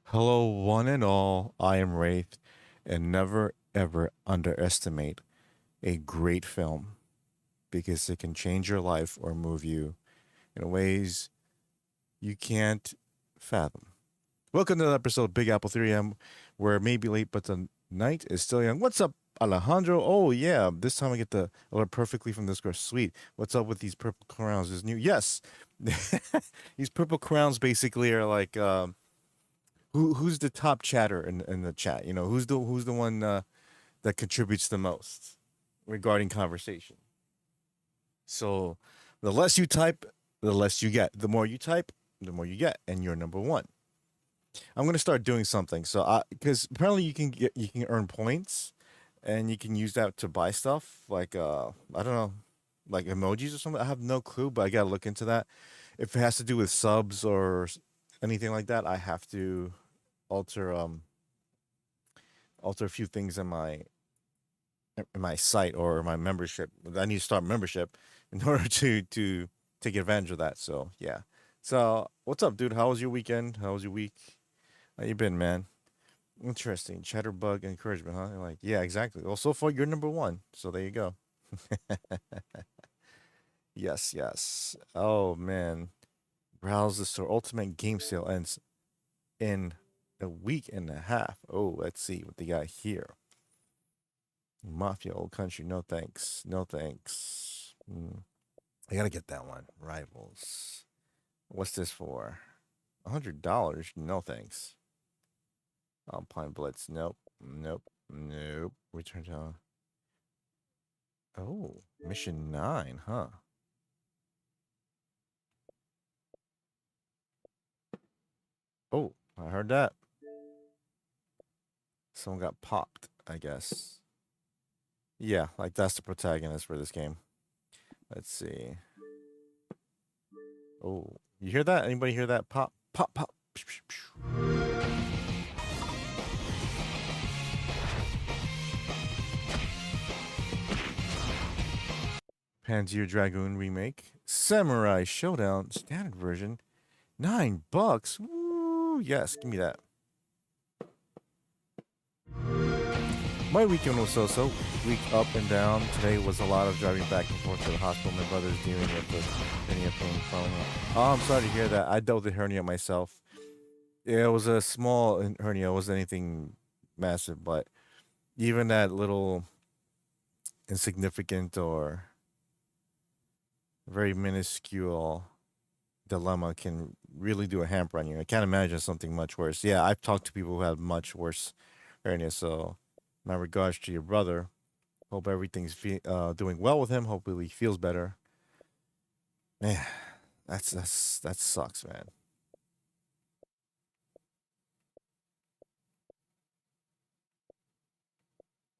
Hello, one and all. I am Wraith, and never ever underestimate a great film because it can change your life or move you in ways you can't fathom. Welcome to the episode of Big Apple 3M, where it may be late, but the night is still young. What's up, Alejandro? Oh, yeah, this time I get the alert perfectly from this girl. Sweet. What's up with these purple crowns? Is new? Yes. These purple crowns basically are like. Who's the top chatter in the chat? You know, who's the one that contributes the most regarding conversation. So the less you type, the less you get. The more you type, the more you get, and you're number one. I'm gonna start doing something. So because apparently you can earn points, and you can use that to buy stuff like I don't know, like emojis or something. I have no clue, but I gotta look into that. If it has to do with subs or anything like that, I have to alter alter a few things in my site or my membership. I need to start membership in order to take advantage of that. So yeah. So what's up, dude? How was your weekend? How was your week? How you been, man? Interesting. Chatterbug encouragement, huh? Like, yeah, exactly. Well, so far you're number one. So there you go. Yes, yes. Oh man. Browse the store. Ultimate game sale ends in a week and a half. Oh, let's see what they got here. Mafia, Old Country. No thanks. No thanks. I gotta get that one. Rivals. What's this for? $100. No thanks. Alpine Blitz. Nope. Nope. Nope. Return to. Oh, Mission 9, huh? Oh, I heard that. Someone got popped, I guess. Yeah, like that's the protagonist for this game. Let's see. Oh, you hear that? Anybody hear that? Pop, pop, pop. Panzer Dragoon remake, Samurai Showdown standard version, $9. Woo! Yes, give me that. My weekend was so week up and down. Today was a lot of driving back and forth to the hospital. My brother's dealing with the hernia pain following up. Oh, I'm sorry to hear that. I dealt with the hernia myself. Yeah, it was a small hernia. It wasn't anything massive, but even that little insignificant or very minuscule dilemma can really do a hamper on you. I can't imagine something much worse. Yeah, I've talked to people who have much worse hernia, so my regards to your brother. Hope everything's doing well with him. Hopefully he feels better. Man, that sucks, man.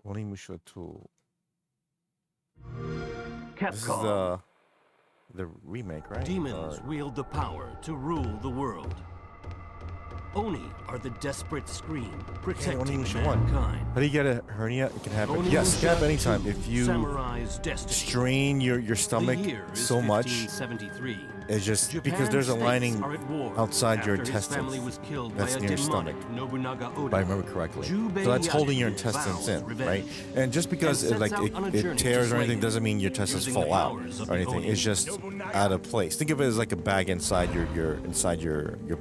Onimusha 2. This is the remake, right? Demons wield the power to rule the world. Oni are the desperate scream protecting mankind. How do you get a hernia? It can happen. Yes, it can happen anytime. If you strain your stomach so much, it's just because there's a lining outside your intestines that's near your stomach, if I remember correctly. So that's holding your intestines in, right? And just because it tears or anything doesn't mean your intestines fall out or anything. It's just out of place. Think of it as like a bag inside your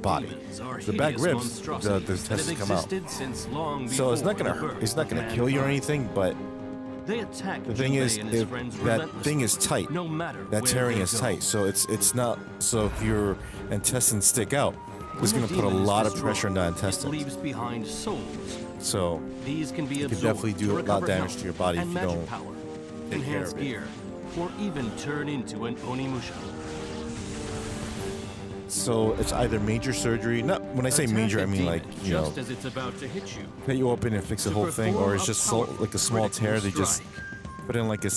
body. The bag rips, the intestines come out. So it's not gonna hurt. It's not gonna kill you or anything, but the thing is, if that thing is tight, that tearing is tight, so it's not. So if your intestines stick out, it's going to put a lot of pressure on the intestines. So it can definitely do a lot of damage to your body if you don't take care of it. Or even turn into an Onimusha. So it's either major surgery. Not when I say major, I mean like as it's about to hit you. Cut you open and fix the whole thing, or it's just like a small tear. They just put in like a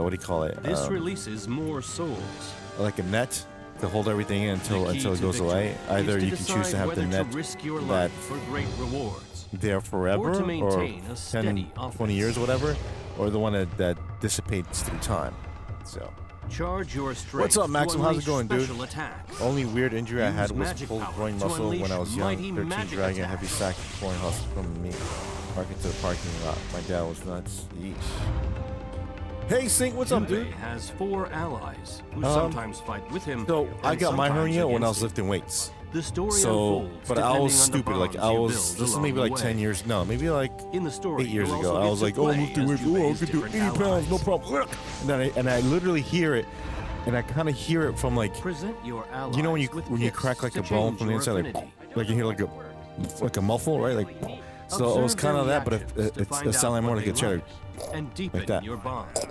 what do you call it? This releases more souls. Like a net to hold everything in until it goes away. Either you can choose to have the net that there forever, or 10, 20 years, whatever, or the one that dissipates through time. So Charge your strength. What's up, Maxim? How's it going, dude? special attacks. Only weird injury I had Use was magic pulled power groin to muscle when I unleash was young. mighty 13 magic dragging a heavy attacks. sack pulling hustle from me. Parking to the parking lot. My dad was nuts. Yeesh. Hey, Sink, what's up, Yubei dude? has 4 allies who sometimes fight with him. So I and got my sometimes hernia when I against was him. lifting weights. The story So, unfolds but I was depending on the stupid. Like bonds I you was. build This is along maybe the like way. 10 years. No, maybe like In the story, 8 years you'll ago. also I get was to like, oh, play lifting as weights. Oh, I Yubei's could do 80 different pounds, no allies. problem. And I literally hear it, and I kind of hear it from like, Present your allies you know when with you gifts crack like to a bone change from the your inside, affinity. like you hear like a muffle, right? Like, so it was Observe kind of their that, but reactions to it find out sounded more what like a they cheddar, like and deepen that. your bonds.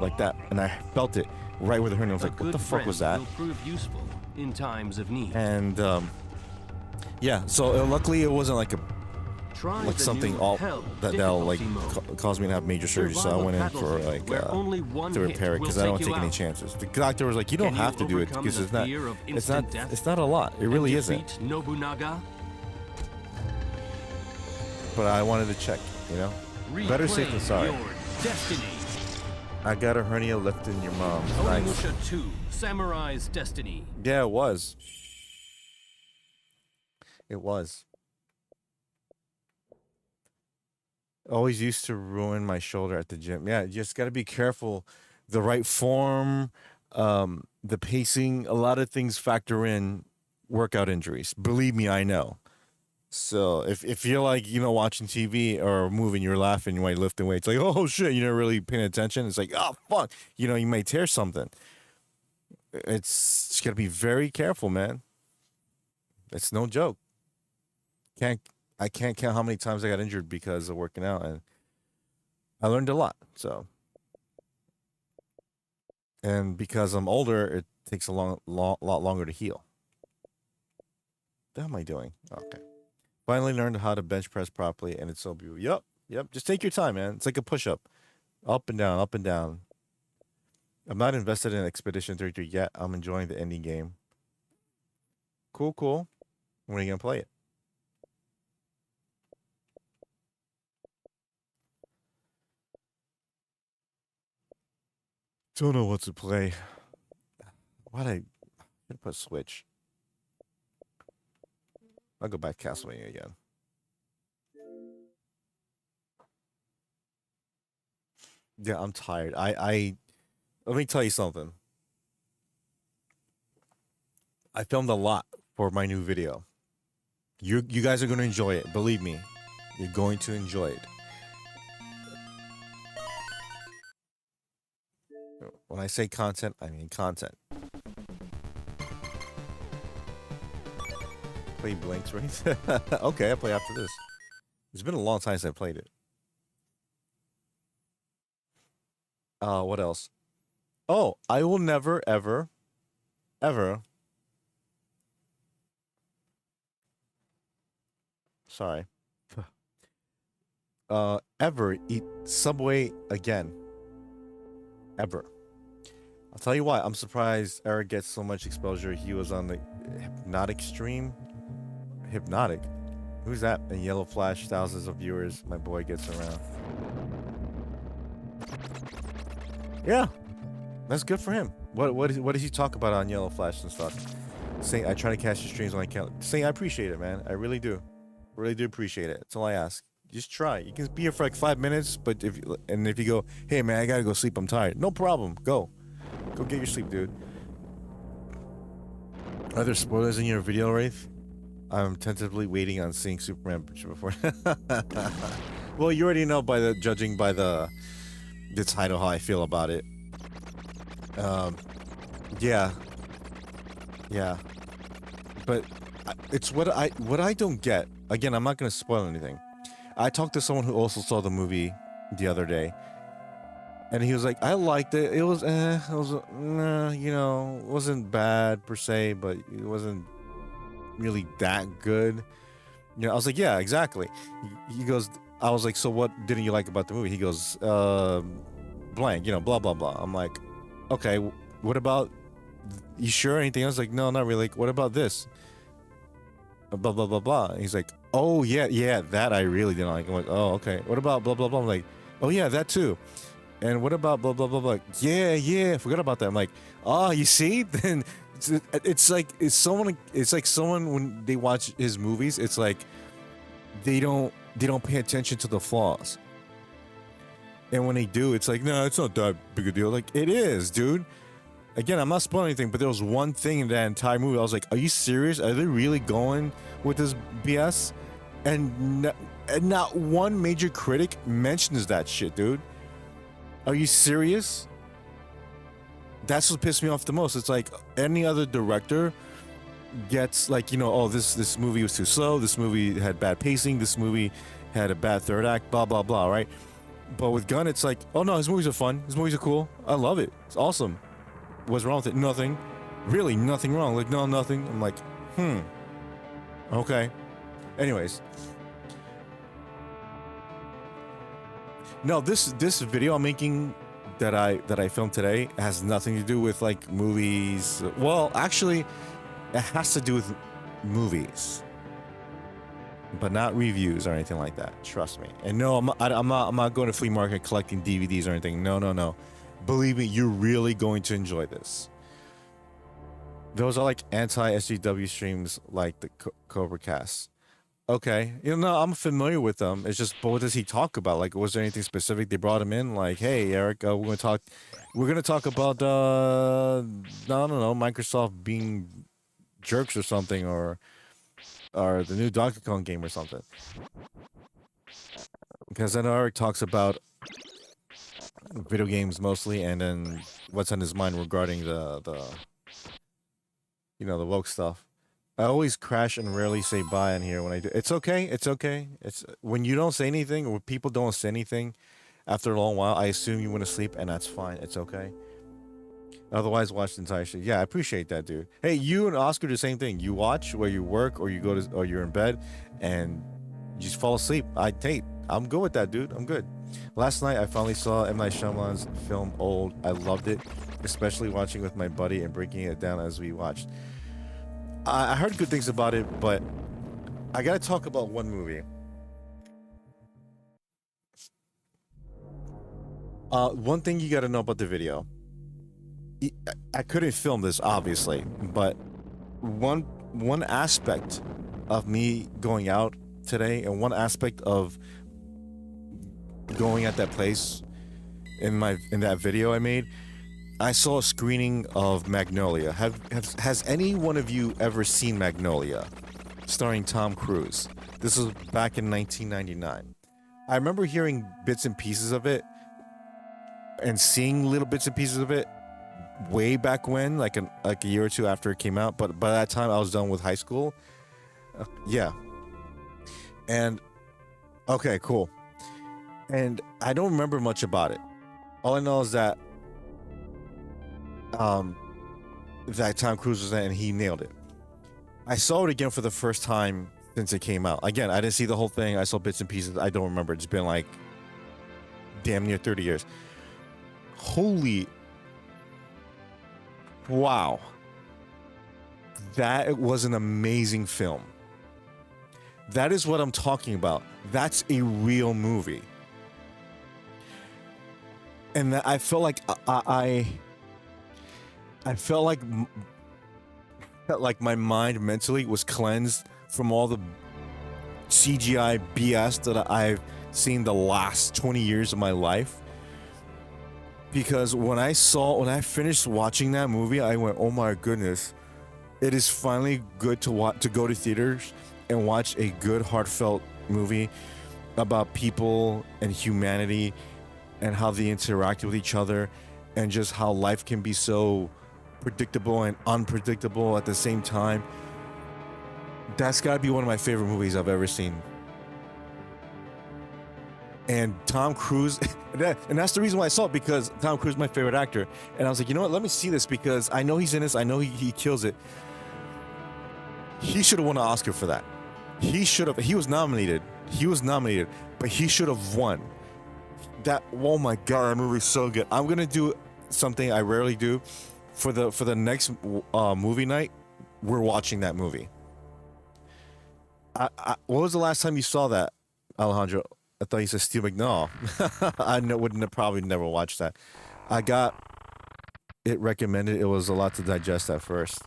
like that, and I felt it right where the hernia. I was A like, what good the fuck was friend that? will prove useful in times of need. And yeah, so luckily it wasn't like a Try like the something new all Hell that'll like difficulty mode. cause me to have major surgery. So I Survival went in for battlefield, like where only one to hit repair it will because I don't take take you any out. chances. The doctor was like, you don't Can you have to do it overcome because the it's not fear of it's not instant death it's not a lot. It really and isn't. defeat Nobunaga? But I wanted to check, Better safe than Reclaim sorry. Your destiny. I got a hernia left in your mom. Nice. Onimusha 2, Samurai's Destiny. Yeah, it was. It was. Always used to ruin my shoulder at the gym. Yeah, you just got to be careful. The right form, the pacing, a lot of things factor in workout injuries. Believe me, I know. So if you're like, watching TV or a movie and you're laughing while you're lifting weights, like, oh shit, you're not really paying attention. It's like, oh fuck, you may tear something. It's just got to be very careful, man. It's no joke. I can't count how many times I got injured because of working out, and I learned a lot. So, and because I'm older, it takes a lot longer to heal. What am I doing? Okay. Finally learned how to bench press properly, and it's so beautiful. Yep. Just take your time, man. It's like a push-up. Up and down, up and down. I'm not invested in Expedition 33 yet. I'm enjoying the ending game. Cool. When are you going to play it? Don't know what to play. Why'd I put Switch? I'll go back to Castlevania again. Yeah, I'm tired. I let me tell you something. I filmed a lot for my new video. You guys are going to enjoy it. Believe me. You're going to enjoy it. When I say content, I mean content. Play Blinks, right? Okay, I'll play after this. It's been a long time since I played it. What else? Oh, I will never, ever, ever. Sorry. Ever eat Subway again. Ever. I'll tell you why. I'm surprised Eric gets so much exposure. He was on the Hypnotic stream. Hypnotic? Who's that? In Yellow Flash, thousands of viewers. My boy gets around. Yeah. That's good for him. What does he talk about on Yellow Flash and stuff? Saying I try to catch your streams when I can. Saying I appreciate it, man. I really do. Really do appreciate it. That's all I ask. Just try. You can be here for like 5 minutes, but if you go, hey man, I gotta go sleep. I'm tired. No problem. Go get your sleep, dude. Are there spoilers in your video, Wraith? I'm tentatively waiting on seeing Superman before. Well, you already know judging by the title how I feel about it. Yeah. But it's what I don't get. Again, I'm not gonna spoil anything. I talked to someone who also saw the movie the other day, and he was like, "I liked it. It was, it wasn't bad per se, but it wasn't really that good." I was like, "Yeah, exactly." He goes, "I was like, so what didn't you like about the movie?" He goes, "Blank, blah blah blah." I'm like, "Okay, what about? You sure? Anything else?" Like, "No, not really. Like, what about this?" Blah blah blah blah. And he's like, "Oh yeah, that I really didn't like." I'm like, "Oh okay. What about blah blah blah?" I'm like, "Oh yeah, that too." And what about blah blah blah blah? Yeah, I forgot about that. I'm like, oh, you see, then it's like it's like someone when they watch his movies, it's like they don't pay attention to the flaws. And when they do, it's like, no, it's not that big a deal. Like, it is, dude. Again, I'm not spoiling anything, but there was one thing in that entire movie. I was like, are you serious? Are they really going with this BS? And not one major critic mentions that shit, dude. Are you serious? That's what pissed me off the most. It's like any other director gets like, oh, this movie was too slow. This movie had bad pacing. This movie had a bad third act, blah, blah, blah, right? But with Gunn, it's like, oh no, his movies are fun. His movies are cool. I love it. It's awesome. What's wrong with it? Nothing. Really, nothing wrong. Like, no, nothing. I'm like, okay. Anyways. No, this video I'm making that I filmed today has nothing to do with like movies. Well, actually, it has to do with movies, but not reviews or anything like that. Trust me. And no, I'm not going to flea market collecting DVDs or anything. No. Believe me, you're really going to enjoy this. Those are like anti-SJW streams, like the Cobra Cast. Okay, I'm familiar with them. It's just, but what does he talk about? Like, was there anything specific they brought him in? Like, hey, Eric, we're gonna talk about, I don't know, Microsoft being jerks or something, or the new Donkey Kong game or something. Because then Eric talks about video games mostly, and then what's on his mind regarding the woke stuff. I always crash and rarely say bye in here when I do. It's okay. It's when you don't say anything, or when people don't say anything after a long while, I assume you went to sleep, and that's fine. It's okay. Otherwise, watch the entire shit. Yeah, I appreciate that, dude. Hey, you and Oscar do the same thing. You watch where you work, or or you're in bed, and you just fall asleep. I'm good with that, dude. I'm good. Last night, I finally saw M. Night Shyamalan's film Old. I loved it, especially watching with my buddy and breaking it down as we watched. I heard good things about it, but I gotta talk about one movie. One thing you gotta know about the video. I couldn't film this, obviously, but one aspect of me going out today, and one aspect of going at that place in that video I made, I saw a screening of Magnolia. Has any one of you ever seen Magnolia, starring Tom Cruise? This was back in 1999. I remember hearing bits and pieces of it, and seeing little bits and pieces of it way back when, like a year or two after it came out. But by that time, I was done with high school. Yeah. And okay, cool. And I don't remember much about it. All I know is that Tom Cruise was in it, and he nailed it. I saw it again for the first time since it came out. Again, I didn't see the whole thing. I saw bits and pieces. I don't remember. It's been like damn near 30 years. Holy wow. That was an amazing film. That is what I'm talking about. That's a real movie. And I felt like I felt like my mind mentally was cleansed from all the CGI BS that I've seen the last 20 years of my life. Because when I finished watching that movie, I went, oh my goodness, it is finally good to go to theaters and watch a good, heartfelt movie about people and humanity and how they interact with each other, and just how life can be so predictable and unpredictable at the same time. That's got to be one of my favorite movies I've ever seen. And Tom Cruise, and that's the reason why I saw it, because Tom Cruise is my favorite actor. And I was like, you know what? Let me see this, because I know he's in this. I know he kills it. He should have won an Oscar for that. He should have. He was nominated, but he should have won. That, oh my God, that movie's so good. I'm gonna do something I rarely do. For the next movie night, we're watching that movie. What was the last time you saw that, Alejandro? I thought you said Steel McNaw. I wouldn't have probably never watched that. I got it recommended. It was a lot to digest at first.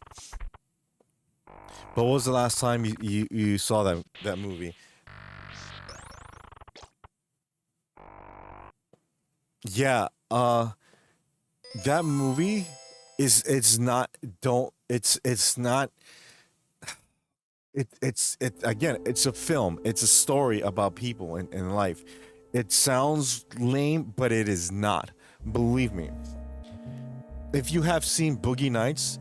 But what was the last time you saw that movie? Yeah, that movie it's not don't it's not it again, it's a film. It's a story about people in life. It sounds lame, but it is not. Believe me. If you have seen Boogie Nights,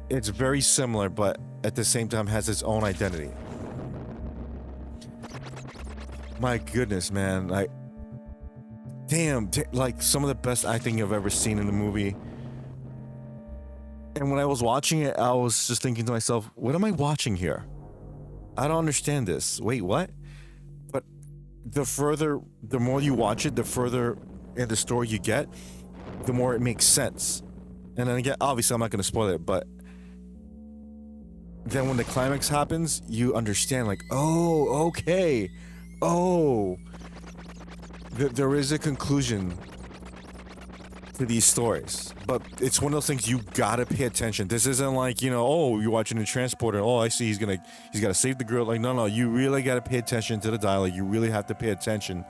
it's very similar, but at the same time has its own identity. My goodness, man. Like, damn, like some of the best acting I've ever seen in the movie. And when I was watching it, I was just thinking to myself, what am I watching here? I don't understand this. Wait, what? But the more you watch it, the further in the story you get, the more it makes sense. And then again, obviously I'm not going to spoil it, but then when the climax happens, you understand like, oh, okay. Oh, there is a conclusion to these stories, but it's one of those things you gotta pay attention. This isn't like, you know, oh, you're watching a transporter. Oh, I see he's gotta save the girl. Like, no, you really gotta pay attention to the dialogue. You really have to pay attention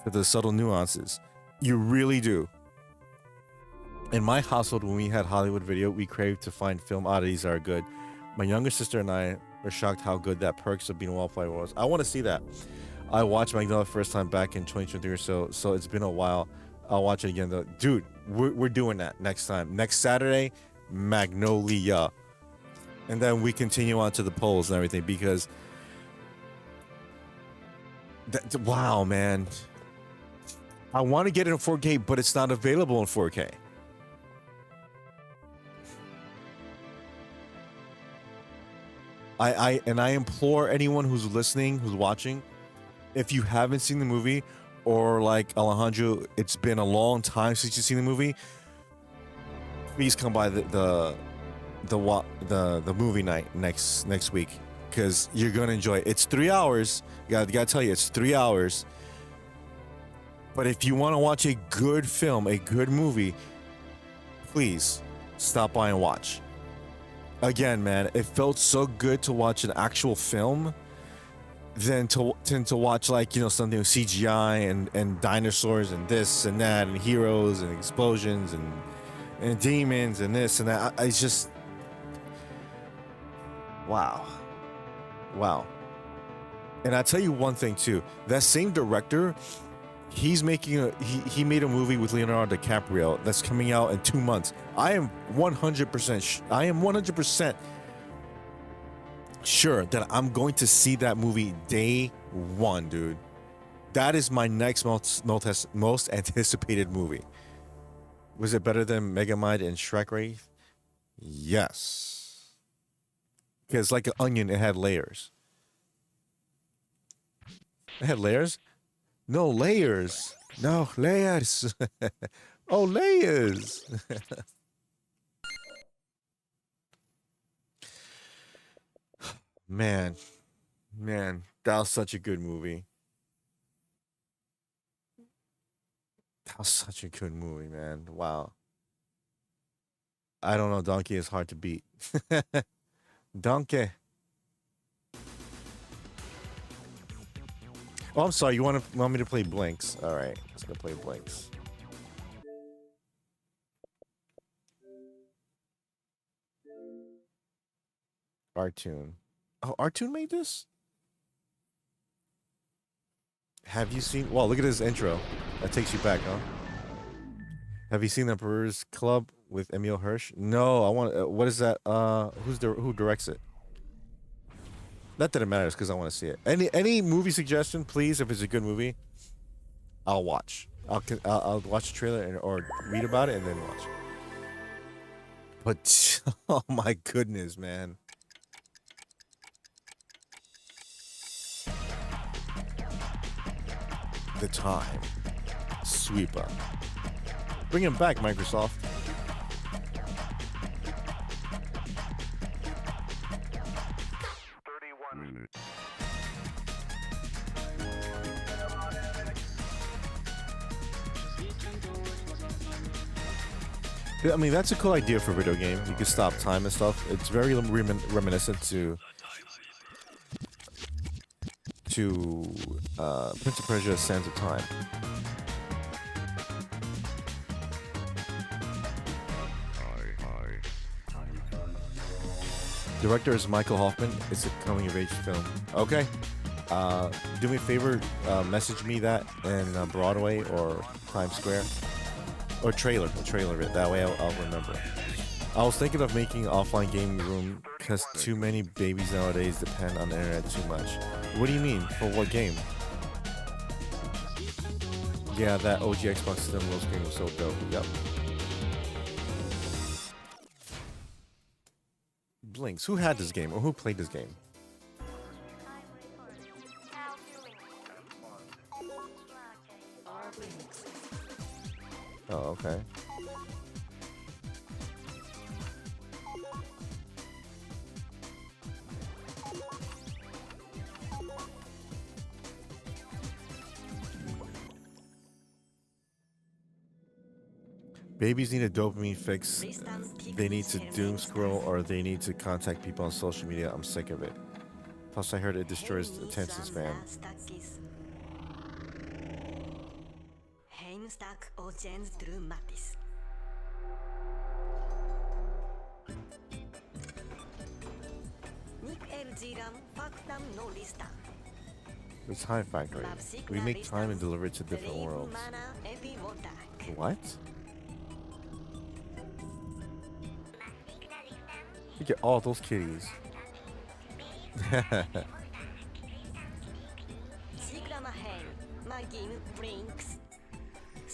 to the subtle nuances. You really do. In my household, when we had Hollywood Video, we craved to find film oddities that are good. My younger sister and I were shocked how good that Perks of Being a Wallflower was. I want to see that. I watched Magnolia first time back in 2023 or so it's been a while. I'll watch it again though. Dude, we're doing that next time. Next Saturday, Magnolia. And then we continue on to the polls and everything because wow, man. I want to get it in 4K, but it's not available in 4K. I implore anyone who's listening, who's watching, if you haven't seen the movie, or like Alejandro, it's been a long time since you've seen the movie, please come by the movie night next week, because you're gonna enjoy it. It's 3 hours. Gotta tell you, it's 3 hours. But if you want to watch a good film, a good movie, please stop by and watch. Again, man, it felt so good to watch an actual film than to watch, like, you know, something with CGI and dinosaurs and this and that and heroes and explosions and demons and this and that. It's just wow. And I tell you one thing too, that same director, he's making he made a movie with Leonardo DiCaprio that's coming out in 2 months. I am 100% sure that I'm going to see that movie day one, dude. That is my next most anticipated movie. Was it better than Megamind and Shrek Wraith? Yes. Because like an onion, it had layers. It had layers? No layers. No layers. Oh, layers. Man, that was such a good movie. That was such a good movie, man. Wow. I don't know. Donkey is hard to beat. Donkey. Oh, I'm sorry. You want me to play Blinks? All right, let's go play Blinks. Artoon. Oh, Artoon made this? Have you seen? Well, look at his intro. That takes you back, huh? Have you seen the Peruse Club with Emil Hirsch? No, I want. What is that? Who directs it? Not that it matters, because I want to see it. Any movie suggestion, please? If it's a good movie, I'll watch. I'll watch the trailer or read about it and then watch. But oh my goodness, man. The Time Sweeper. Bring him back, Microsoft. I mean, that's a cool idea for a video game. You can stop time and stuff. It's very reminiscent to Prince of Persia: Sands of Time. Director is Michael Hoffman. It's a coming-of-age film. Okay. Do me a favor. Message me that in Broadway or Times Square. Or a trailer of it. That way I'll remember. I was thinking of making an offline gaming room because too many babies nowadays depend on the internet too much. What do you mean? For what game? Yeah, that OG Xbox stimulus game was so dope. Yep. Blinks. Who had this game or who played this game? Oh, okay. Babies need a dopamine fix. They need to doom scroll or they need to contact people on social media. I'm sick of it. Plus, I heard it destroys the attention span. The Time Factory. We make time and deliver it to different worlds. What? Look at all those kitties.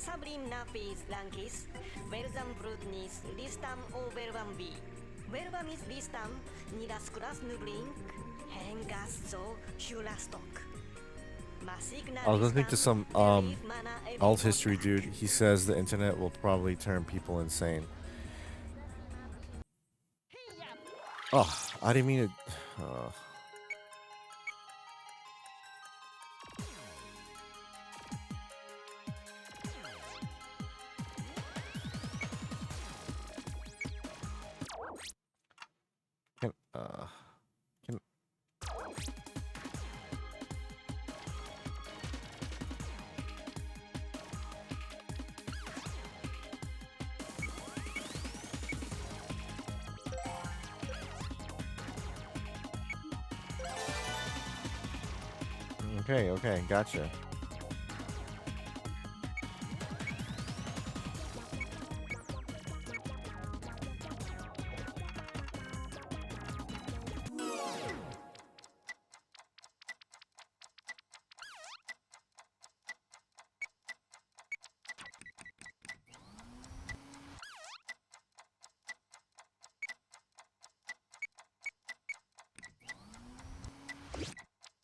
Sabrim napis lankis, verzam brutnis, listam overbambi. Verbamis listam, nidas kuras nublink, hengas zo shulastok. I was listening to some alt history dude. He says the internet will probably turn people insane. Oh, I didn't mean it. Can Okay, gotcha.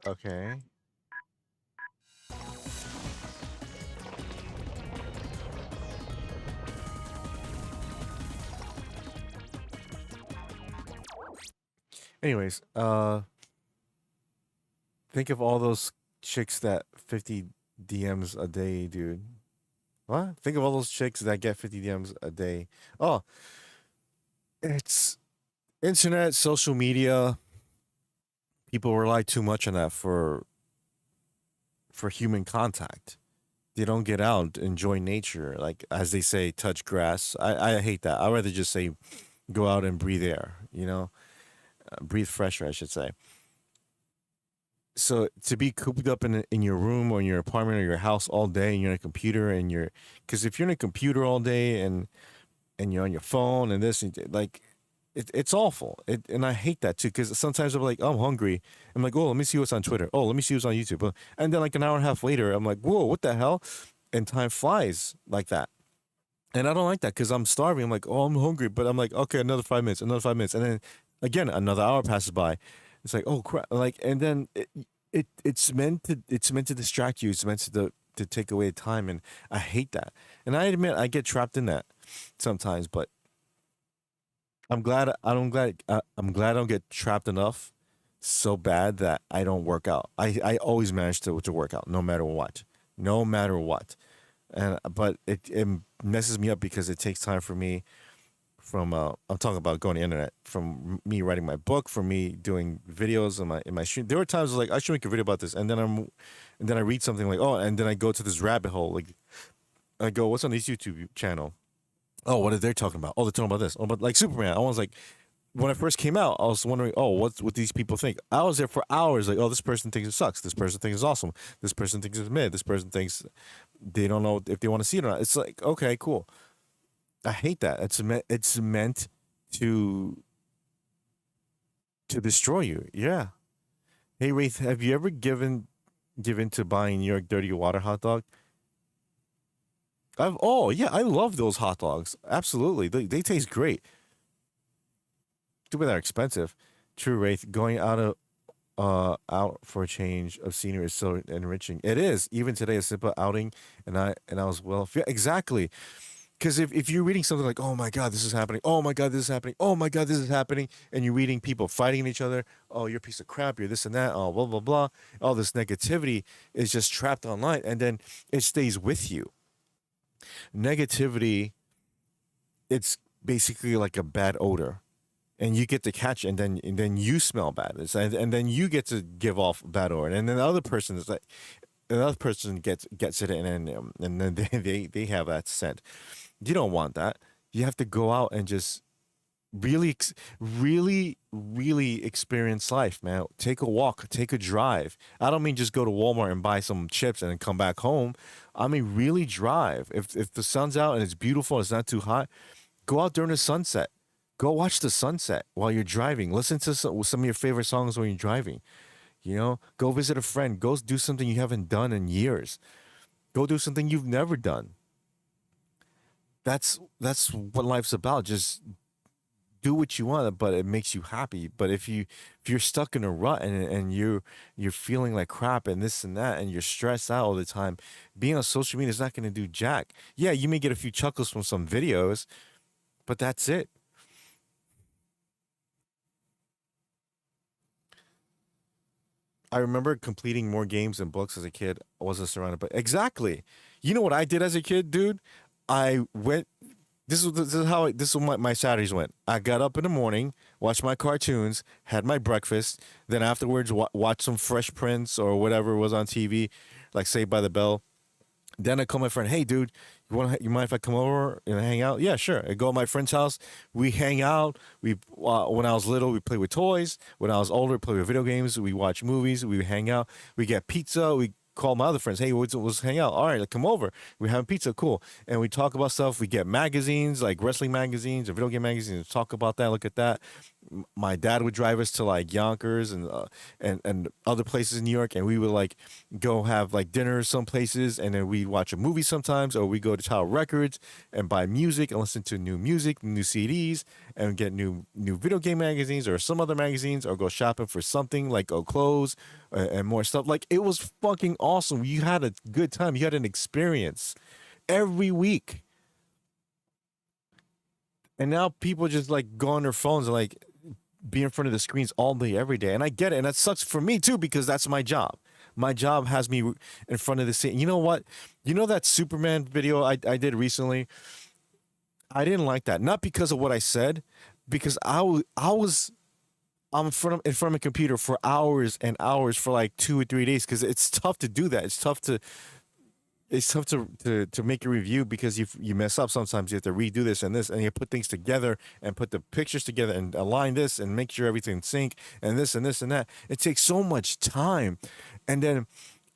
Okay. Anyways, think of all those chicks that 50 DMs a day, dude. What? Think of all those chicks that get 50 DMs a day. Oh, it's internet, social media. People rely too much on that for human contact. They don't get out, enjoy nature, like as they say, touch grass. I hate that. I'd rather just say, go out and breathe air. Breathe fresh air, I should say. So to be cooped up in your room or in your apartment or your house all day, and you're on a computer because if you're on a computer all day and you're on your phone and this, like, it's awful. And I hate that too, because sometimes I'm like, oh, I'm hungry. I'm like, oh, let me see what's on Twitter. Oh, let me see what's on YouTube. And then like an hour and a half later, I'm like, whoa, what the hell? And time flies like that. And I don't like that because I'm starving. I'm like, oh, I'm hungry. But I'm like, okay, another 5 minutes. And then again, another hour passes by. It's like, oh crap! Like, and then it's meant to distract you. It's meant to take away time, and I hate that. And I admit I get trapped in that sometimes, but I'm glad I don't get trapped enough so bad that I don't work out. I always manage to work out no matter what, but it messes me up because it takes time for me from I'm talking about going to the internet, from me writing my book, from me doing videos in my stream. There were times like I should make a video about this, and then I read something like, oh, and then I go to this rabbit hole. Like I go, what's on this YouTube channel? Oh, what are they talking about? Oh, they're talking about this. Oh, but like Superman. I was like, when I first came out, I was wondering, oh, what these people think. I was there for hours, like, oh, this person thinks it sucks. This person thinks it's awesome. This person thinks it's mid. This person thinks they don't know if they want to see it or not. It's like, okay, cool. I hate that. It's meant to destroy you. Yeah. Hey, Wraith, have you ever given to buying New York Dirty Water hot dog? Oh yeah, I love those hot dogs. Absolutely, they taste great. Too bad they're expensive. True, Wraith. Going out for a change of scenery is so enriching. It is. Even today, a simple outing, and I was well. Yeah, exactly. Because if you're reading something like, oh my God, this is happening. Oh my God, this is happening. Oh my God, this is happening, and you're reading people fighting each other. Oh, you're a piece of crap. You're this and that. Oh, blah blah blah. All this negativity is just trapped online, and then it stays with you. Negativity, it's basically like a bad odor, and you get to catch it, and then you smell bad, and then you get to give off bad odor, and then the other person is like, another person gets it, and then they have that scent. You don't want that. You have to go out and just really experience life, man. Take a walk, take a drive. I don't mean just go to Walmart and buy some chips and then come back home. I mean really drive. If the sun's out and it's beautiful and it's not too hot, go out during the sunset. Go watch the sunset while you're driving. Listen to some of your favorite songs when you're driving. You know, go visit a friend. Go do something you haven't done in years. Go do something you've never done. That's what life's about. Just do what you want, but it makes you happy. But if you're stuck in a rut and you're feeling like crap and this and that, and you're stressed out all the time, being on social media is not going to do jack. Yeah, you may get a few chuckles from some videos, but that's it. I remember completing more games and books as a kid. I wasn't surrounded, but exactly. You know what I did as a kid, dude? I went. This is what my Saturdays went. I got up in the morning, watched my cartoons, had my breakfast, then afterwards watched some Fresh Prince or whatever was on TV, like Saved by the Bell. Then I call my friend, hey dude, you mind if I come over and hang out? Yeah, sure. I go to my friend's house. We hang out. We when I was little, we played with toys. When I was older, we played with video games. We watch movies. We hang out. We get pizza. We call my other friends. Hey, let's hang out. All right, like, come over. We're having pizza. Cool. And we talk about stuff. We get magazines, like wrestling magazines or video game magazines. Talk about that. Look at that. My dad would drive us to like Yonkers and other places in New York, and we would like go have like dinner some places, and then we'd watch a movie sometimes, or we go to Tower Records and buy music and listen to new music, new CDs, and get new video game magazines or some other magazines, or go shopping for something like clothes and more stuff. Like, it was fucking awesome. You had a good time. You had an experience every week. And now people just like go on their phones and like be in front of the screens all day, every day. And I get it. And that sucks for me too, because that's my job. My job has me in front of the scene. You know what? You know that Superman video I did recently? I didn't like that. Not because of what I said, because I was in front of a computer for hours and hours for like 2 or 3 days, because it's tough to do that. It's tough to make a review, because you mess up sometimes. You have to redo this and this, and you put things together and put the pictures together and align this and make sure everything's sync and this and this and that. It takes so much time. And then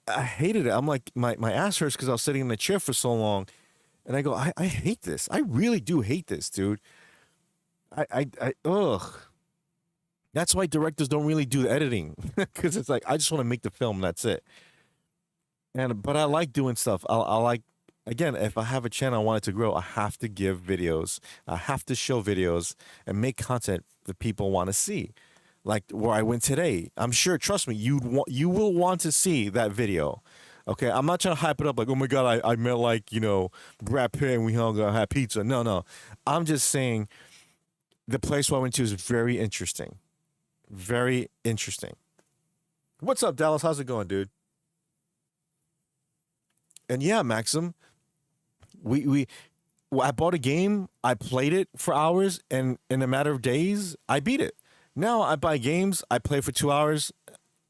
I hated it. I'm like, my ass hurts because I was sitting in the chair for so long. And I go, I hate this. I really do hate this, dude. Ugh. That's why directors don't really do the editing, because it's like, I just want to make the film. That's it. But I like doing stuff. I like, again, if I have a channel, I want it to grow, I have to give videos. I have to show videos and make content that people want to see. Like where I went today. I'm sure, trust me, you will want to see that video. Okay, I'm not trying to hype it up like, oh my God, I met like, Brad Pitt and we hung out, had pizza. No. I'm just saying the place where I went to is very interesting. Very interesting. What's up, Dallas? How's it going, dude? And yeah, Maxim, we I bought a game, I played it for hours, and in a matter of days, I beat it. Now I buy games, I play for 2 hours,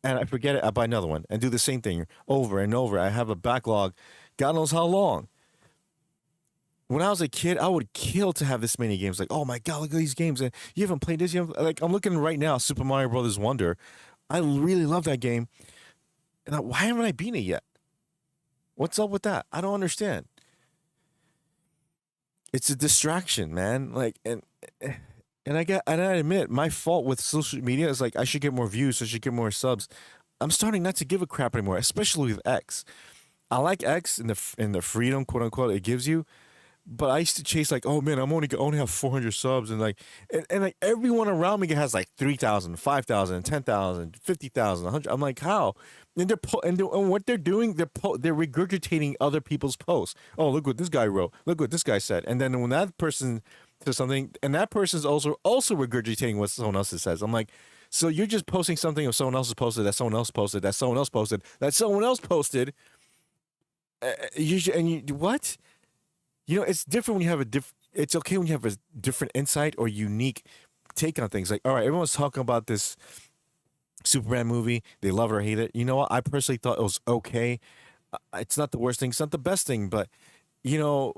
and I forget it. I buy another one and do the same thing over and over. I have a backlog, God knows how long. When I was a kid, I would kill to have this many games. Like, oh my god, look at these games! And you haven't played this. Like, I'm looking right now, Super Mario Brothers Wonder. I really love that game, and why haven't I beaten it yet? What's up with that? I don't understand. It's a distraction, man. Like, and I admit my fault with social media is like I should get more views, I should get more subs. I'm starting not to give a crap anymore, especially with X. I like X and the freedom, quote unquote, it gives you. But I used to chase like, oh man, I'm only have 400 subs, and like, and like everyone around me has like 3,000, 5,000, 10,000, 50,000, 100. I'm like, how? And and what they're doing, they're regurgitating other people's posts. Oh, look what this guy wrote. Look what this guy said. And then when that person says something, and that person's also regurgitating what someone else says. I'm like, so you're just posting something of someone else's posted, that someone else posted, that someone else posted, that someone else posted. What? You know, it's different when you have it's okay when you have a different insight or unique take on things. Like, all right, everyone's talking about this Superman movie. They love it or hate it. You know what? I personally thought it was okay. It's not the worst thing. It's not the best thing. But, you know,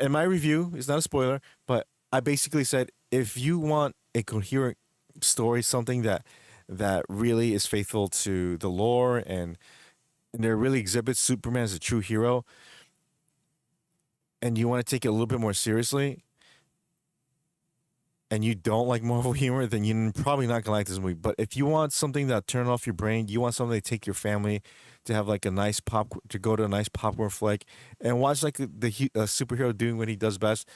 in my review, it's not a spoiler, but I basically said, if you want a coherent story, something that really is faithful to the lore and there really exhibits Superman as a true hero, and you want to take it a little bit more seriously, and you don't like Marvel humor, then you're probably not gonna like this movie. But if you want something that turn off your brain, you want something to take your family to have like a nice to go to a nice popcorn flick and watch like a superhero doing what he does best.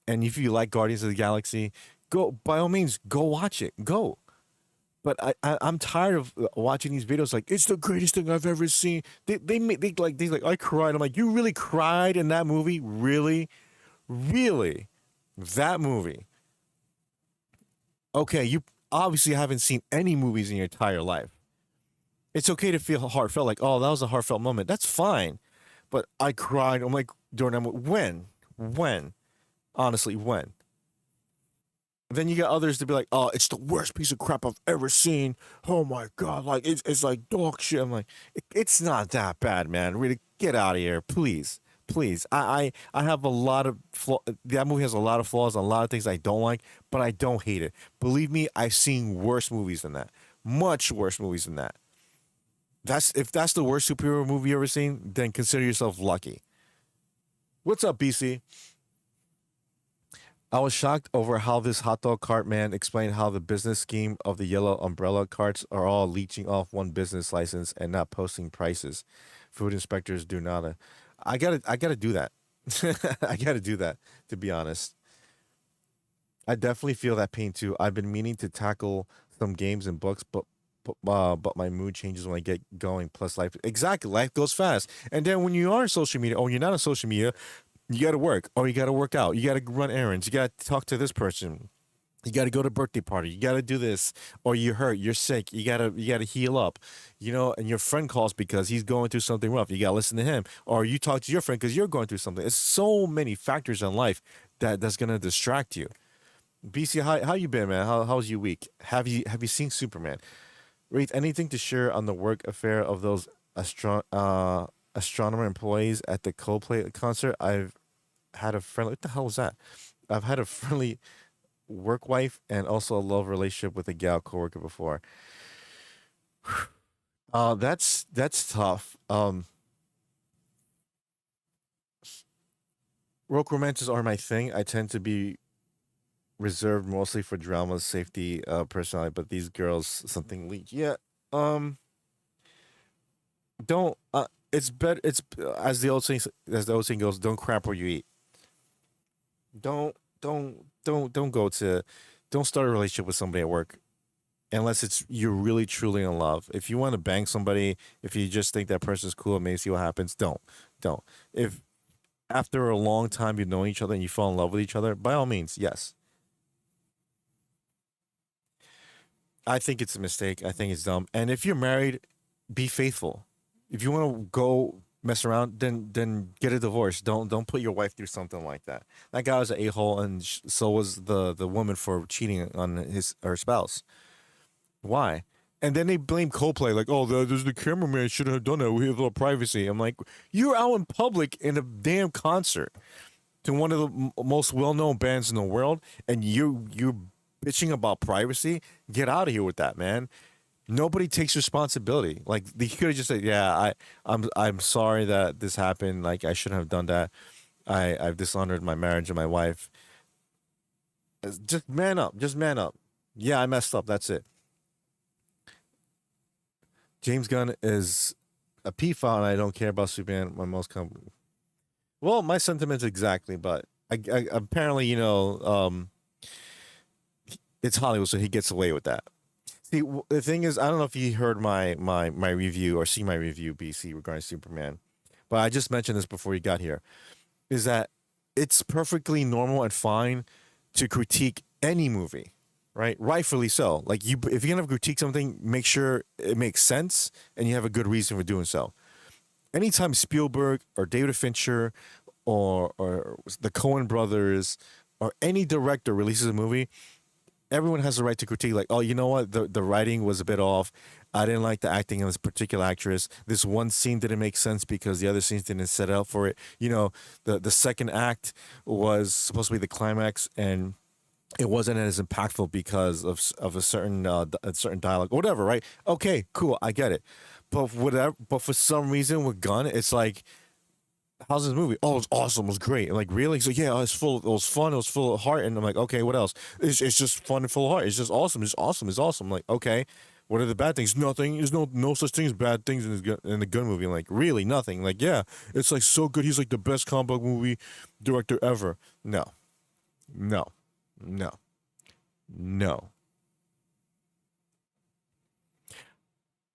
And if you like Guardians of the Galaxy, go, by all means, go watch it. Go. But I'm tired of watching these videos like it's the greatest thing I've ever seen. They like I cried. I'm like, you really cried in that movie? Really? Really? That movie. Okay, you obviously haven't seen any movies in your entire life. It's okay to feel heartfelt, like, oh, that was a heartfelt moment. That's fine. But I cried. I'm like, during that movie. When? Honestly, when? Then you got others to be like, oh, it's the worst piece of crap I've ever seen. Oh my god, like it's like dog shit. I'm like, it's not that bad, man. Really, get out of here, please, please. I have a lot of that movie has a lot of flaws, and a lot of things I don't like, but I don't hate it. Believe me, I've seen worse movies than that, much worse movies than that. If that's the worst superhero movie you ever seen, then consider yourself lucky. What's up, BC? I was shocked over how this hot dog cart man explained how the business scheme of the yellow umbrella carts are all leeching off one business license and not posting prices. Food inspectors do nada. I gotta do that. I gotta do that, to be honest. I definitely feel that pain too. I've been meaning to tackle some games and books, but my mood changes when I get going. Plus, life goes fast. And then when you are on social media, or you're not on social media, you got to work, or you got to work out, you got to run errands, you got to talk to this person, you got to go to a birthday party, you got to do this, or you're hurt, you're sick, you gotta heal up, you know. And your friend calls because he's going through something rough, you got to listen to him, or you talk to your friend because you're going through something. It's so many factors in life that's gonna distract you. BC, how you been, man? How's your week? Have you seen Superman? Wraith, anything to share on the work affair of those astronomer employees at the Coldplay concert? I've had a friendly. What the hell was that? I've had a friendly work wife and also a love relationship with a gal coworker before. That's tough. Rogue romances are my thing. I tend to be reserved mostly for dramas, safety, personality, but these girls something leech. Yeah. Um. Don't. It's better. It's as the old saying goes. Don't crap where you eat. Don't go to. Don't start a relationship with somebody at work unless it's you're really truly in love. If you want to bang somebody, if you just think that person's cool and maybe see what happens, don't. If after a long time you know each other and you fall in love with each other, by all means, yes. I think it's a mistake. I think it's dumb. And if you're married, be faithful. If you want to go mess around, then get a divorce. Don't put your wife through something like that. That guy was an a-hole, and so was the woman for cheating on her spouse. Why? And then they blame Coldplay, like, oh, there's the cameraman shouldn't have done that. We have a little privacy. I'm like, you're out in public in a damn concert to one of the most well-known bands in the world, and you're bitching about privacy. Get out of here with that, man. Nobody takes responsibility. Like, he could have just said, yeah, I'm sorry that this happened. Like, I shouldn't have done that. I've dishonored my marriage and my wife. Just man up. Just man up. Yeah, I messed up. That's it. James Gunn is a pedophile, and I don't care about Superman. Well, my sentiments exactly, but I apparently, it's Hollywood, so he gets away with that. See, the thing is, I don't know if you heard my review or see my review, BC, regarding Superman, but I just mentioned this before you got here, is that it's perfectly normal and fine to critique any movie. Right, rightfully so. Like if you're gonna critique something, make sure it makes sense and you have a good reason for doing so. Anytime Spielberg or David Fincher or the Coen brothers or any director releases a movie, everyone has the right to critique. Like, oh, you know what, the writing was a bit off. I didn't like the acting of this particular actress. This one scene didn't make sense because the other scenes didn't set up for it. The second act was supposed to be the climax, and it wasn't as impactful because of a certain dialogue, or whatever, right? Okay, cool, I get it. But for some reason with Gunn, it's like, how's this movie? Oh, it's awesome, it was great. And like, really? So yeah, it was fun, it was full of heart. And I'm like, okay, what else? It's just fun and full of heart. It's just awesome. It's awesome. It's awesome. I'm like, okay, what are the bad things? Nothing. There's no such thing as bad things in the Gunn movie. I'm like, really? Nothing. Like, yeah, it's like so good. He's like the best comic book movie director ever. No.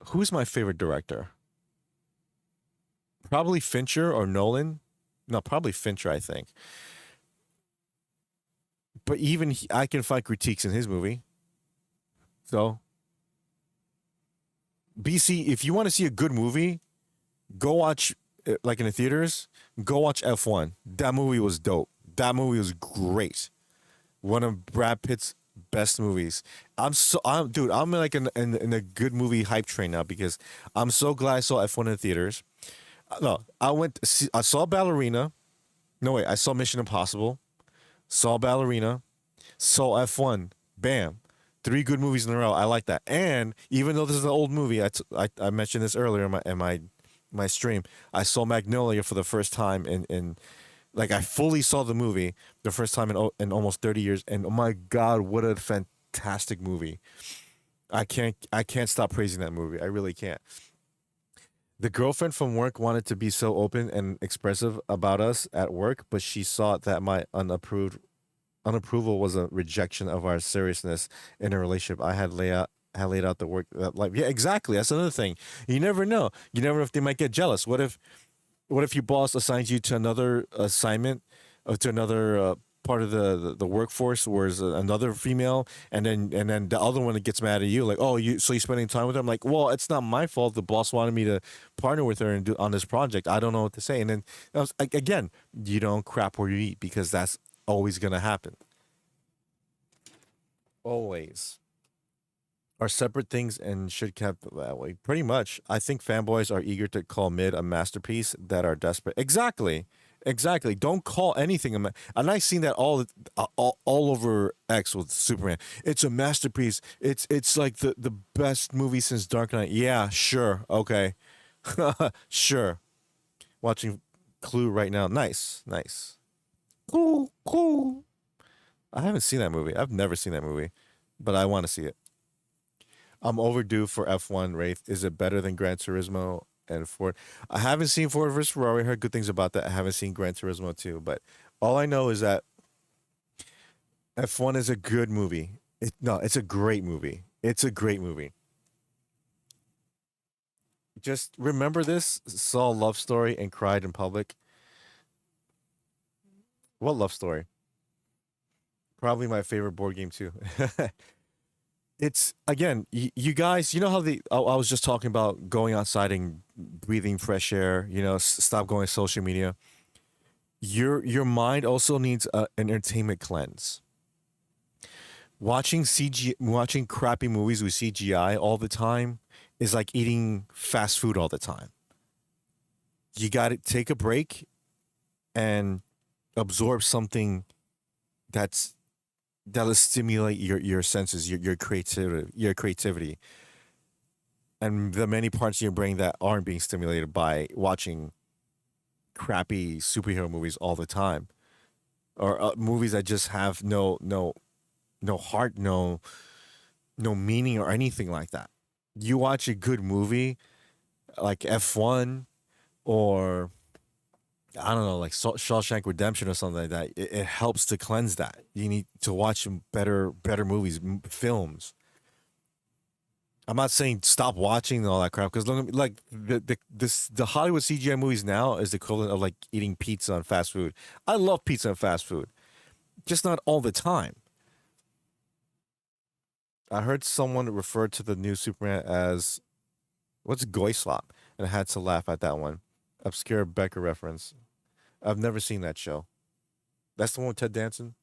Who's my favorite director? Probably Fincher or Nolan. No, probably Fincher, I think. But even I can find critiques in his movie. So, BC, if you want to see a good movie, go watch, like in the theaters, go watch F1. That movie was dope. That movie was great. One of Brad Pitt's best movies. I'm like in a good movie hype train now because I'm so glad I saw F1 in the theaters. No, I saw Ballerina. No, wait, I saw Mission Impossible. Saw Ballerina. Saw F1. Bam. 3 good movies in a row. I like that. And even though this is an old movie, I mentioned this earlier in my stream. I saw Magnolia for the first time in like, I fully saw the movie the first time in almost 30 years, and oh my God, what a fantastic movie! I can't stop praising that movie. I really can't. The girlfriend from work wanted to be so open and expressive about us at work, but she saw that my unapproval was a rejection of our seriousness in a relationship. I had laid out the work life. Yeah, exactly. That's another thing. You never know. You never know if they might get jealous. What if your boss assigns you to another assignment, to another part of the workforce, whereas another female, and then the other one that gets mad at you, like, oh, you're spending time with her? I'm like, well, it's not my fault. The boss wanted me to partner with her and do on this project. I don't know what to say. And then again, you don't crap where you eat, because that's always gonna happen. Always. Are separate things and should kept that way. Pretty much. I think fanboys are eager to call Mid a masterpiece that are desperate. Exactly. Don't call anything and I've seen that all over X with Superman. It's a masterpiece. It's like the best movie since Dark Knight. Yeah, sure. Okay. Sure. Watching Clue right now. Nice. Cool. I haven't seen that movie. I've never seen that movie, but I want to see it. I'm overdue for F1, Wraith. Is it better than Gran Turismo and Ford? I haven't seen Ford vs. Ferrari. I heard good things about that. I haven't seen Gran Turismo 2, but all I know is that F1 is a good movie. It's a great movie. It's a great movie. Just remember this. Saw a love story and cried in public. What love story? Probably my favorite board game too. it's again, you guys, you know how I was just talking about going outside and breathing fresh air, stop going to social media. Your mind also needs an entertainment cleanse. Watching crappy movies with CGI all the time is like eating fast food all the time. You got to take a break and absorb something that'll stimulate your senses, your creativity, and the many parts of your brain that aren't being stimulated by watching crappy superhero movies all the time, or movies that just have no heart, no meaning or anything like that. You watch a good movie like F1 or I don't know, like Shawshank Redemption or something like that. It helps to cleanse that. You need to watch better movies, films. I'm not saying stop watching all that crap because like the Hollywood CGI movies now is the equivalent of like eating pizza and fast food. I love pizza and fast food, just not all the time. I heard someone refer to the new Superman as what's Goyslop, and I had to laugh at that one. Obscure Becker reference. I've never seen that show. That's the one with Ted Danson.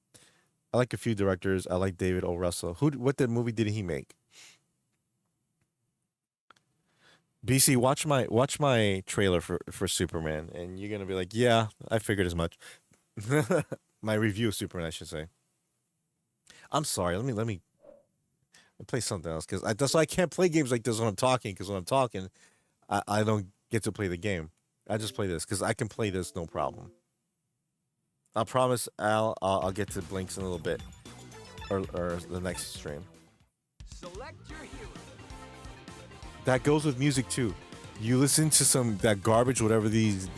I like a few directors. I like David O. Russell. What movie did he make? BC, watch my trailer for Superman, and you're gonna be like, yeah, I figured as much. My review of Superman, I should say. I'm sorry. Let me play something else because that's why I can't play games like this when I'm talking. Because when I'm talking, I don't get to play the game. I just play this because I can play this no problem. I promise, Al. I'll get to Blinks in a little bit, or the next stream. Select your hero. That goes with music too. You listen to that garbage, whatever these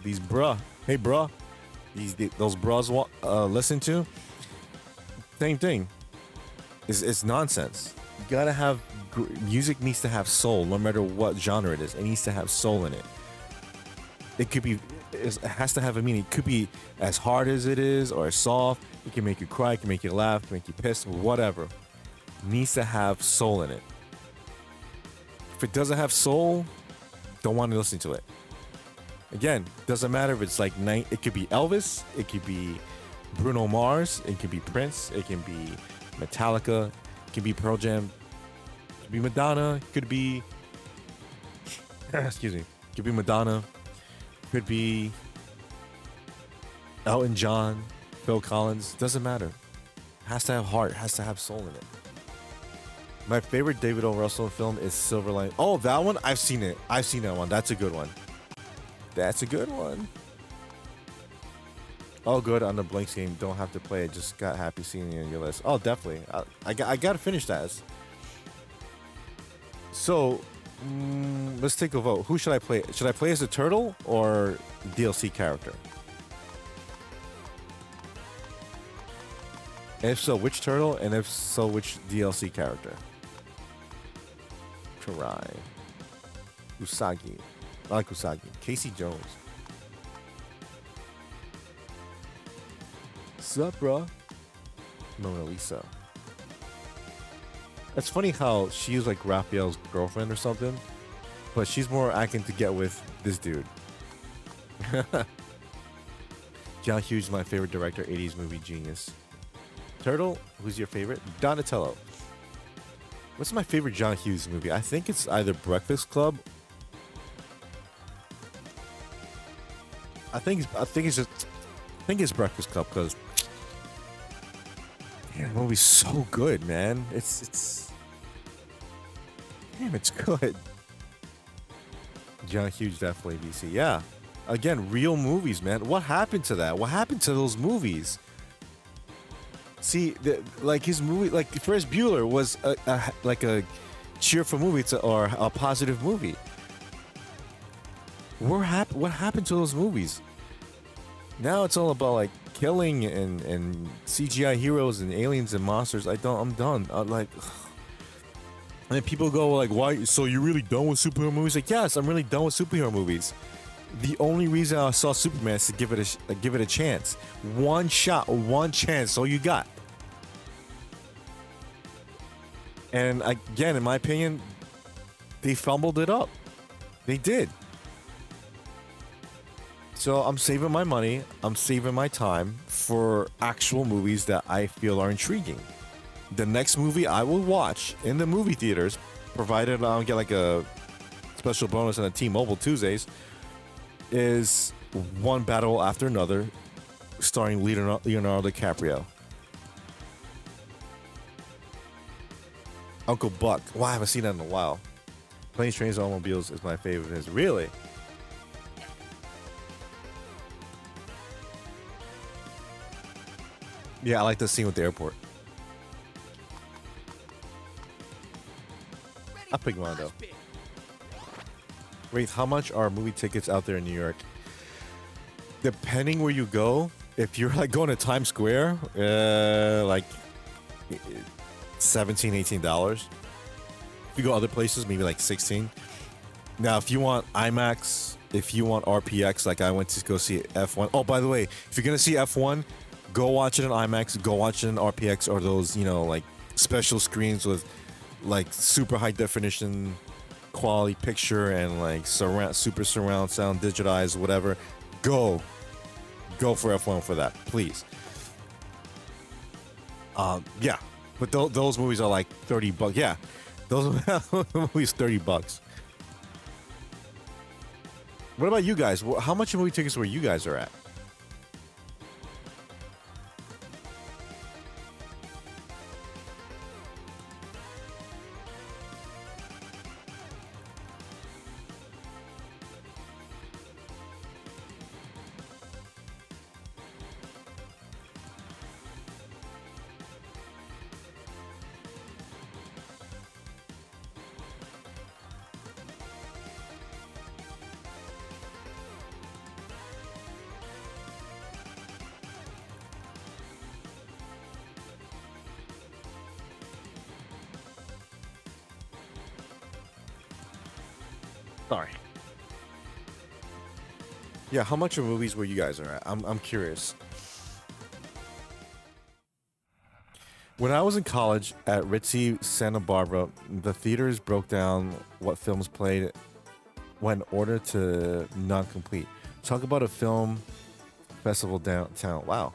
bruh. Hey bruh, those bras listen to. Same thing. It's nonsense. You gotta have music needs to have soul, no matter what genre it is. It needs to have soul in it. It could be. It has to have a meaning. It could be as hard as it is, or as soft. It can make you cry. It can make you laugh. It can make you pissed. Whatever. It needs to have soul in it. If it doesn't have soul, don't want to listen to it. Again, doesn't matter if it's like night. It could be Elvis. It could be Bruno Mars. It could be Prince. It can be Metallica. It can be Pearl Jam. It could be Madonna. It could be excuse me. It could be Madonna. It could be Elton John, Phil Collins. Doesn't matter. It has to have heart. It has to have soul in it. My favorite David O. Russell film is Silver Lining. Oh, that one? I've seen it. I've seen that one. That's a good one. That's a good one. Oh, good. On the Blinks game, don't have to play it. Just got happy seeing you on your list. Oh, definitely. I got to finish that. So, let's take a vote. Who should I play? Should I play as a turtle or DLC character? If so, which turtle? And if so, which DLC character? Karai. Usagi. I like Usagi. Casey Jones. Sup, bro? Mona Lisa. It's funny how she's like Raphael's girlfriend or something, but she's more acting to get with this dude. John Hughes, my favorite director, 80s movie genius. Turtle, who's your favorite? Donatello. What's my favorite John Hughes movie? I think it's either Breakfast Club. I think it's Breakfast Club because the movie's so good, man. It's good. John Hughes definitely DC. Yeah. Again, real movies, man. What happened to that? What happened to those movies? See, like his movie, like Ferris Bueller was a cheerful movie or a positive movie. What happened to those movies? Now it's all about like killing and CGI heroes and aliens and monsters. I'm done. And then people go like, "Why? So you're really done with superhero movies?" Like, yes, I'm really done with superhero movies. The only reason I saw Superman is to give it a chance. One shot, one chance. All you got. And again, in my opinion, they fumbled it up. They did. So I'm saving my money. I'm saving my time for actual movies that I feel are intriguing. The next movie I will watch in the movie theaters, provided I don't get like a special bonus on the T-Mobile Tuesdays, is one battle after another, starring Leonardo DiCaprio. Uncle Buck. Wow, I haven't seen that in a while. Planes, Trains, and Automobiles is my favorite. Is really. Yeah, I like the scene with the airport. I'll pick one though. Wait, how much are movie tickets out there in New York? Depending where you go, if you're like going to Times Square, like $17, $18. If you go other places, maybe like 16. Now, if you want IMAX, if you want RPX, like I went to go see F1. Oh, by the way, if you're gonna see F1, go watch it in IMAX, go watch it in RPX, or those, you know, like special screens with like super high definition quality picture and like super surround sound, digitized, whatever. Go for F1 for that, please. Yeah, but those movies are like $30. Yeah, those movies $30. What about you guys? How much movie tickets where you guys are at? Sorry. Yeah, how much are movies where you guys are at? I'm curious. When I was in college at Ritzy Santa Barbara, the theaters broke down what films played when ordered to non-complete. Talk about a film festival downtown. Wow.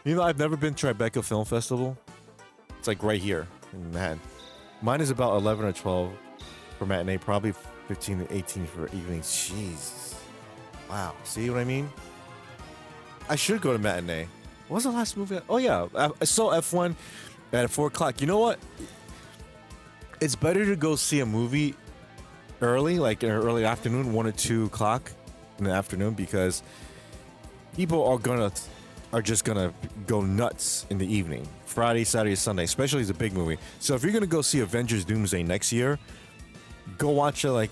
You know, I've never been to Tribeca Film Festival. It's like right here in Manhattan. Mine is about 11 or 12 for matinee, probably 15 to 18 for evenings. Jeez. Wow. See what I mean? I should go to matinee. What was the last movie? Oh, yeah. I saw F1 at 4 o'clock. You know what? It's better to go see a movie early, like in early afternoon, 1 or 2 o'clock in the afternoon, because people are just gonna go nuts in the evening. Friday, Saturday, Sunday, especially as a big movie. So if you're gonna go see Avengers Doomsday next year, go watch it like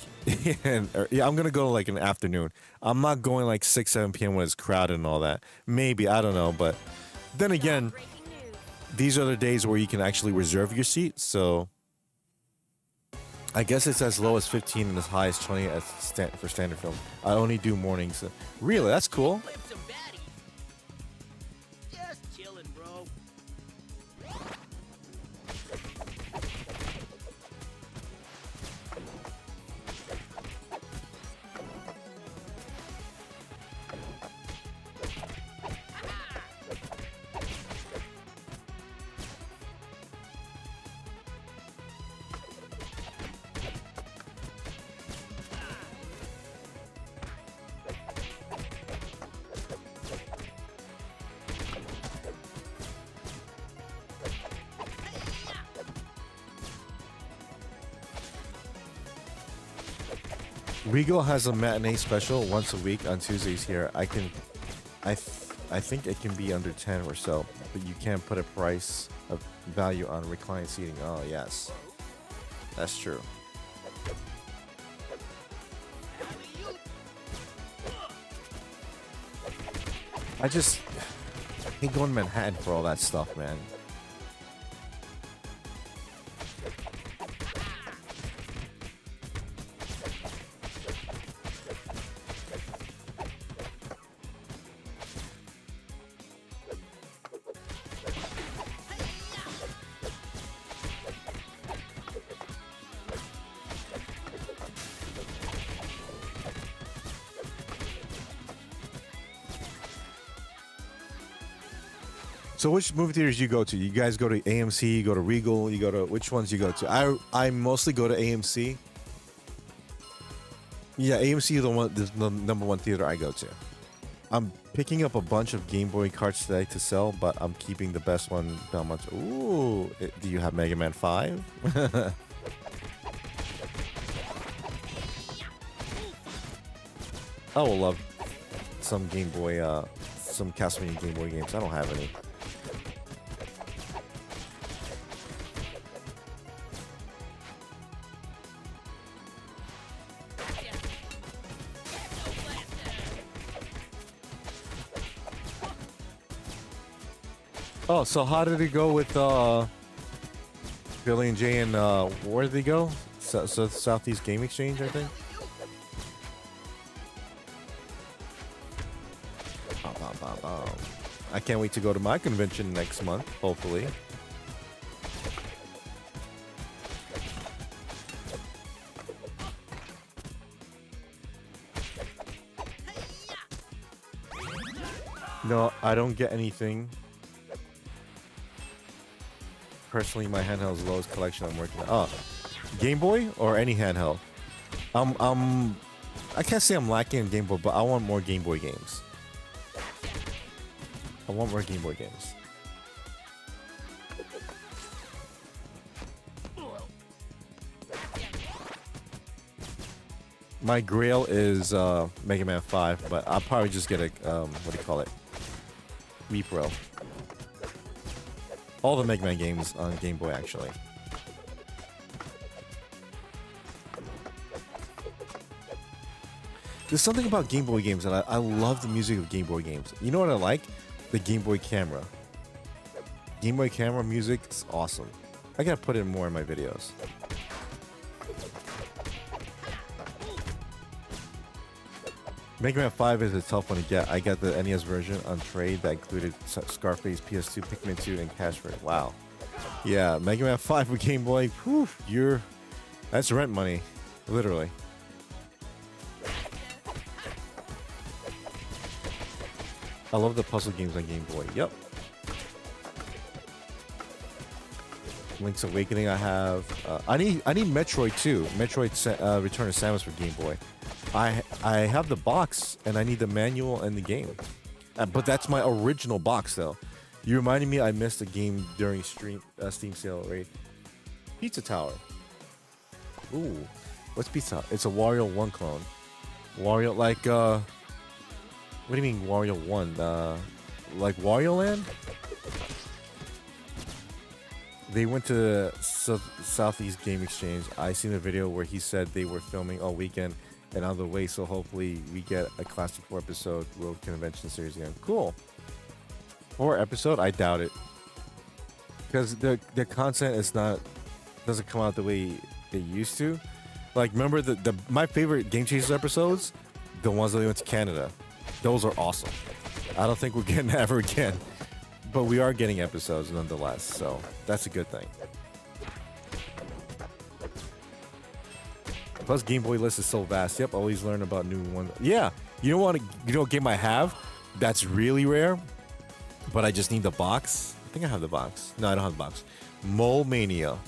I'm gonna go like in the afternoon. I'm not going like 6, 7 p.m. when it's crowded and all that. Maybe, I don't know, but then again, these are the days where you can actually reserve your seat. So I guess it's as low as 15 and as high as 20 for standard film. I only do mornings. Really, that's cool. Just chilling, bro. Regal has a matinee special once a week on Tuesdays here. I think it can be under 10 or so, but you can't put a price of value on reclined seating. Oh, yes. That's true. I hate going to Manhattan for all that stuff, man. So which movie theaters you go to? You guys go to AMC, you go to Regal, you go to which ones you go to? I mostly go to AMC. Yeah, AMC is the number one theater I go to. I'm picking up a bunch of Game Boy cards today to sell, but I'm keeping the best one. Belmont. Ooh, do you have Mega Man 5? I will love some Game Boy, some Castlevania Game Boy games. I don't have any. Oh, so how did it go with Billy and Jay and where did they go? Southeast Game Exchange, I think. I can't wait to go to my convention next month, hopefully. No, I don't get anything. Personally, my handheld is the lowest collection I'm working on. Oh, Game Boy or any handheld? I can't say I'm lacking in Game Boy, but I want more Game Boy games. I want more Game Boy games. My grail is Mega Man 5, but I'll probably just get a, what do you call it? Wii Pro. All the Mega Man games on Game Boy, actually. There's something about Game Boy games that I love the music of Game Boy games. You know what I like? The Game Boy camera. Game Boy camera music is awesome. I gotta put it more in my videos. Mega Man 5 is a tough one to get. I got the NES version on trade that included Scarface, PS2, Pikmin 2, and Cashford. Wow. Yeah, Mega Man 5 with Game Boy. Whew, that's rent money, literally. I love the puzzle games on Game Boy. Yep. Link's Awakening I have. I need Metroid too. Metroid Return of Samus for Game Boy. I have the box and I need the manual and the game. But that's my original box though. You reminded me I missed a game during Steam sale, right? Pizza Tower. Ooh. What's Pizza Tower? It's a Wario 1 clone. Wario like what do you mean Wario 1? Like Wario Land? They went to Southeast Game Exchange. I seen a video where he said they were filming all weekend and on the way, so hopefully we get a Classic 4 episode World Convention Series again. Cool. 4 episode? I doubt it. Because the content doesn't come out the way it used to. Like, remember my favorite Game Chasers episodes? The ones that we went to Canada. Those are awesome. I don't think we're getting that ever again. But we are getting episodes nonetheless, so that's a good thing. Plus, Game Boy list is so vast. Yep, always learn about new ones. Yeah, you know what game I have that's really rare, but I just need the box. I think I have the box. No, I don't have the box. Mole Mania.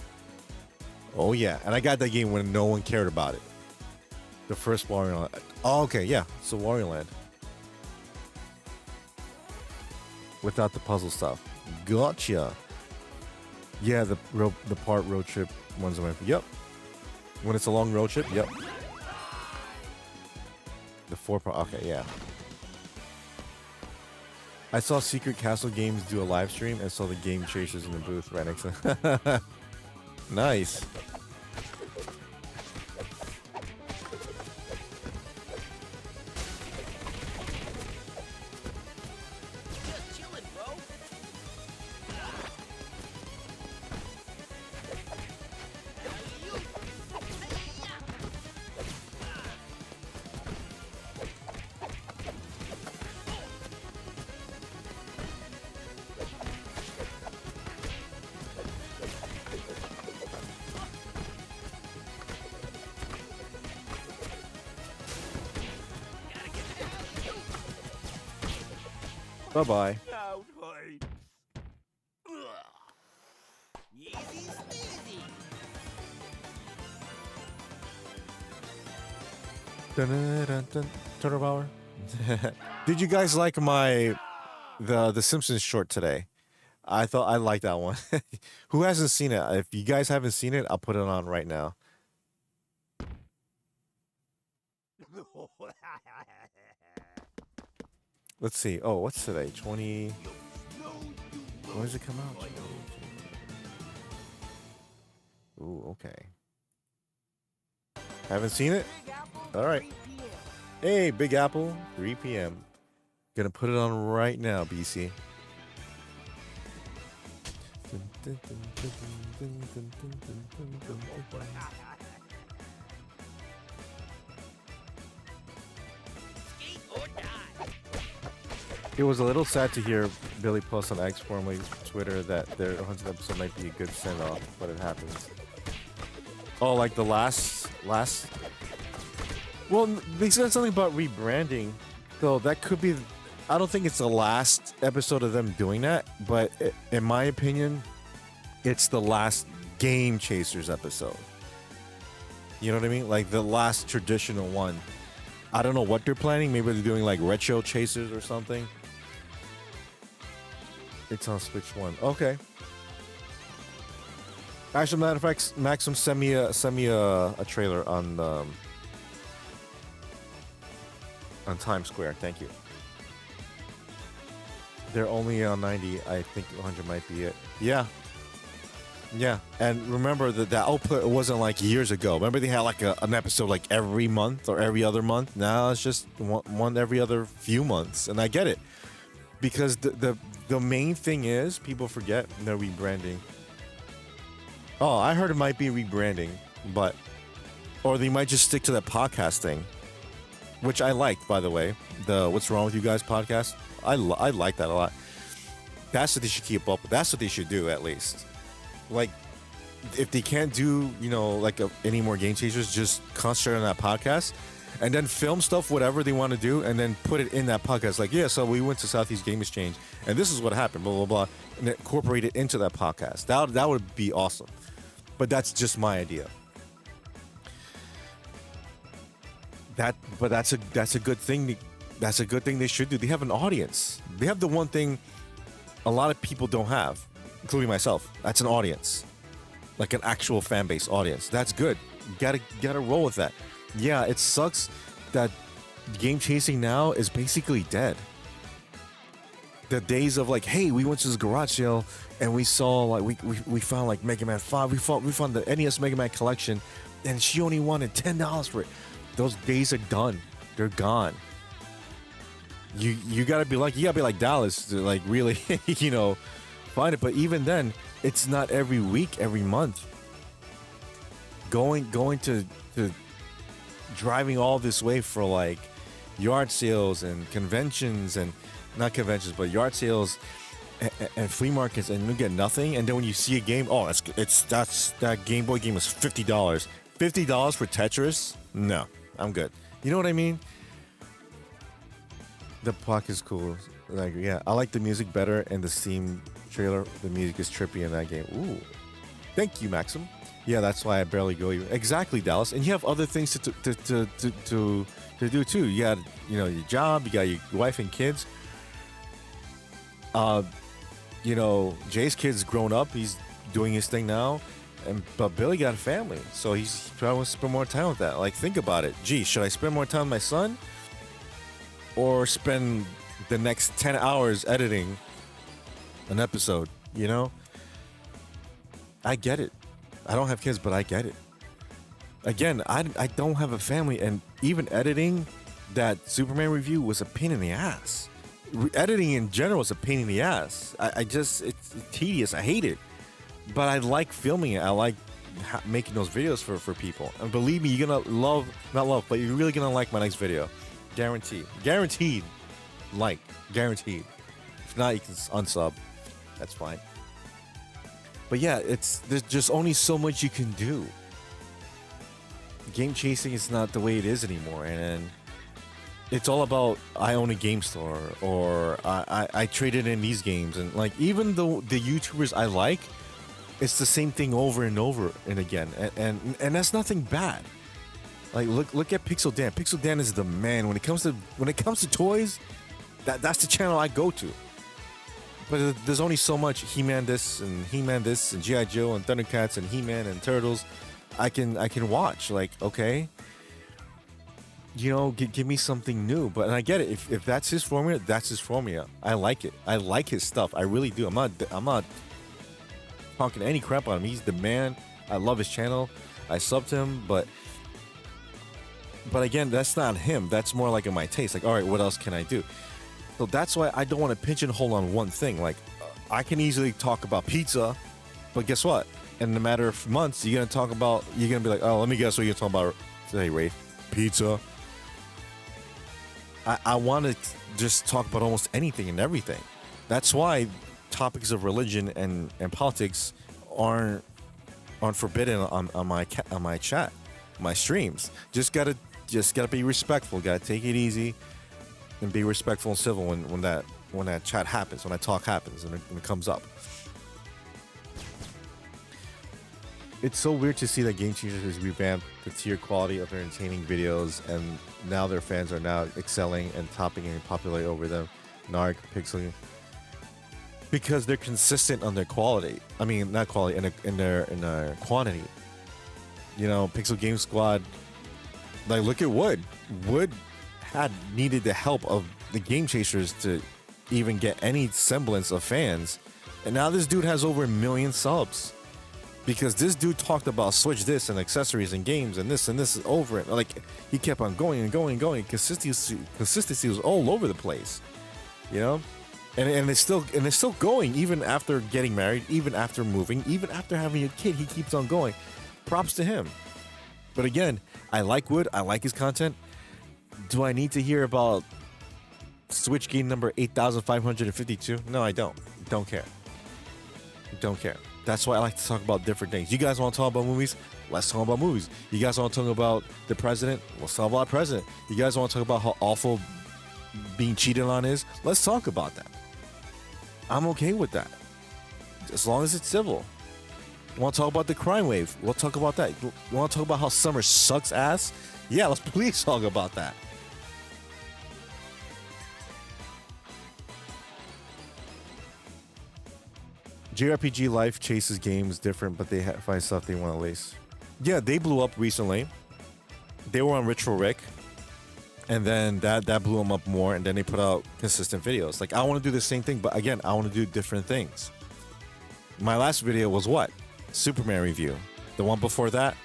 Oh yeah, and I got that game when no one cared about it. The first Wario Land. Oh, okay, yeah, so Wario Land. Without the puzzle stuff. Gotcha. Yeah, the part road trip ones I went for. Yep. When it's a long road trip, yep. The 4-part, okay, yeah. I saw Secret Castle Games do a live stream and saw the Game Chasers in the booth right next to Nice. Just chilling, bro. Bye-bye. Ouch, Turtle Power. Did you guys like the Simpsons short today? I thought I liked that one. Who hasn't seen it? If you guys haven't seen it, I'll put it on right now. Let's see. Oh, what's today? 20. When does it come out? Ooh, okay. Haven't seen it? All right. Hey, Big Apple, 3 p.m. Gonna put it on right now, BC. It was a little sad to hear Billy post on X, formerly Twitter, that their 100th episode might be a good send-off, but it happens. Oh, like the last. Well, they said something about rebranding, so that could be. I don't think it's the last episode of them doing that, but in my opinion, it's the last Game Chasers episode. You know what I mean? Like the last traditional one. I don't know what they're planning. Maybe they're doing like Retro Chasers or something. It's on Switch 1. Okay. Actually, matter of fact, Maxim sent me a trailer on Times Square. Thank you. They're only on 90. I think 100 might be it. Yeah. Yeah. And remember that the output wasn't like years ago. Remember they had like an episode like every month or every other month? Now it's just one every other few months. And I get it. Because the main thing is people forget they're rebranding. Oh, I heard it might be rebranding, or they might just stick to that podcast thing, which I liked, by the way. The What's Wrong With You Guys podcast. I like that a lot. That's what they should keep up with. That's what they should do, at least. Like, if they can't do, any more Game Chasers, just concentrate on that podcast and then film stuff, whatever they want to do, and then put it in that podcast. Like, yeah, so we went to Southeast Game Exchange, and this is what happened, blah, blah, blah, and incorporate it into that podcast. That would be awesome. But that's just my idea. That's a good thing. That's a good thing they should do. They have an audience. They have the one thing a lot of people don't have, including myself. That's an audience, like an actual fan base audience. That's good. You gotta roll with that. Yeah, it sucks that game chasing now is basically dead. The days of like, hey, we went to this garage sale and we saw like we found like Mega Man 5. We found the NES Mega Man collection, and she only wanted $10 for it. Those days are done. They're gone. You gotta be like Dallas to like really find it. But even then, it's not every week, every month. Going to driving all this way for like yard sales and conventions, and not conventions but yard sales and flea markets, and you get nothing. And then when you see a game, that Game Boy game is $50. $50 for Tetris? No, I'm good. You know what I mean? The puck is cool. Like, yeah, I like the music better in the Steam trailer. The music is trippy in that game. Ooh, thank you, Maxim. Yeah, that's why I barely go. Exactly, Dallas. And you have other things to do too. You got your job. You got your wife and kids. Jay's kid's grown up. He's doing his thing now. But Billy got a family, so he's probably wants to spend more time with that. Like, think about it. Gee, should I spend more time with my son, or spend the next 10 hours editing an episode? I get it. I don't have kids, but I get it. Again, I don't have a family, and even editing that Superman review was a pain in the ass. Editing in general is a pain in the ass. It's tedious. I hate it. But I like filming it. I like making those videos for people. And believe me, you're going to but you're really going to like my next video. Guaranteed. Guaranteed. Guaranteed. If not, you can unsub. That's fine. But yeah, there's just only so much you can do. Game chasing is not the way it is anymore. And it's all about, I own a game store, or I traded in these games. And like, even though the YouTubers I like, it's the same thing over and over and again, and that's nothing bad. Like look at Pixel Dan. Pixel Dan is the man when it comes to toys. That's the channel I go to. But there's only so much He-Man this and G.I. Joe and Thundercats and He-Man and Turtles I can watch. Like, okay, you know, give me something new. But and I get it. If that's his formula, that's his formula. I like it. I like his stuff. I really do. I'm not talking any crap on him. He's the man. I love his channel. I subbed him, but again, that's not him. That's more like in my taste. Like, all right, what else can I do? So that's why I don't want to pigeonhole on one thing. Like, I can easily talk about pizza, but guess what? In a matter of months, you're gonna be like, oh, let me guess what you're talking about today, Rafe. Pizza. I want to just talk about almost anything and everything. That's why topics of religion and politics aren't forbidden on my chat, my streams. Just gotta be respectful. Gotta take it easy and be respectful and civil when that chat happens, when that talk happens and it comes up. It's so weird to see that Game Changers has revamped the tier quality of their entertaining videos, and now their fans are now excelling and topping in popularity over them. Narc, Pixel, because they're consistent on their quality. I mean, not quality, in their quantity. You know, Pixel Game Squad. Like, look at Wood. Wood had needed the help of the Game Chasers to even get any semblance of fans, and now this dude has over 1 million subs. Because this dude talked about Switch this and accessories and games and this is over it. Like, he kept on going and going and going. Consistency was all over the place, you know. And it's still going even after getting married, even after moving, even after having a kid. He keeps on going. Props to him. But again, I like Wood. I like his content. Do I need to hear about Switch game number 8,552? No, I don't. Don't care. Don't care. That's why I like to talk about different things. You guys want to talk about movies? Let's talk about movies. You guys want to talk about the president? Let's talk about president. You guys want to talk about how awful being cheated on is? Let's talk about that. I'm okay with that, as long as it's civil. You want to talk about the crime wave? We'll talk about that. You want to talk about how summer sucks ass? Yeah, let's please talk about that. JRPG Life chases games different, but they find stuff they want to lace. Yeah, they blew up recently. They were on Retro Rick, and then that blew them up more, and then they put out consistent videos. Like, I want to do the same thing, but again, I want to do different things. My last video was what? Superman review. The one before that,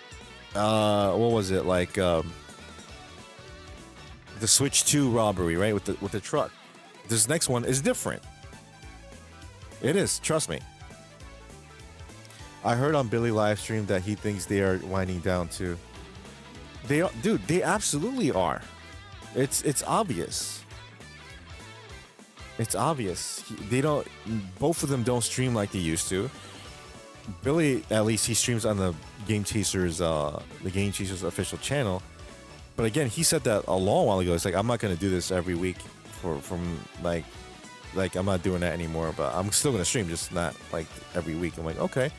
what was it? Like, the Switch 2 robbery, right? With the truck. This next one is different. It is, trust me. I heard on Billy livestream that he thinks they are winding down too. They are, dude. They absolutely are. It's obvious. It's obvious. They don't. Both of them don't stream like they used to. Billy, at least, he streams on the Game Chasers official channel. But again, he said that a long while ago. It's like, I'm not gonna do this every week from like I'm not doing that anymore. But I'm still gonna stream, just not like every week. I'm like, okay.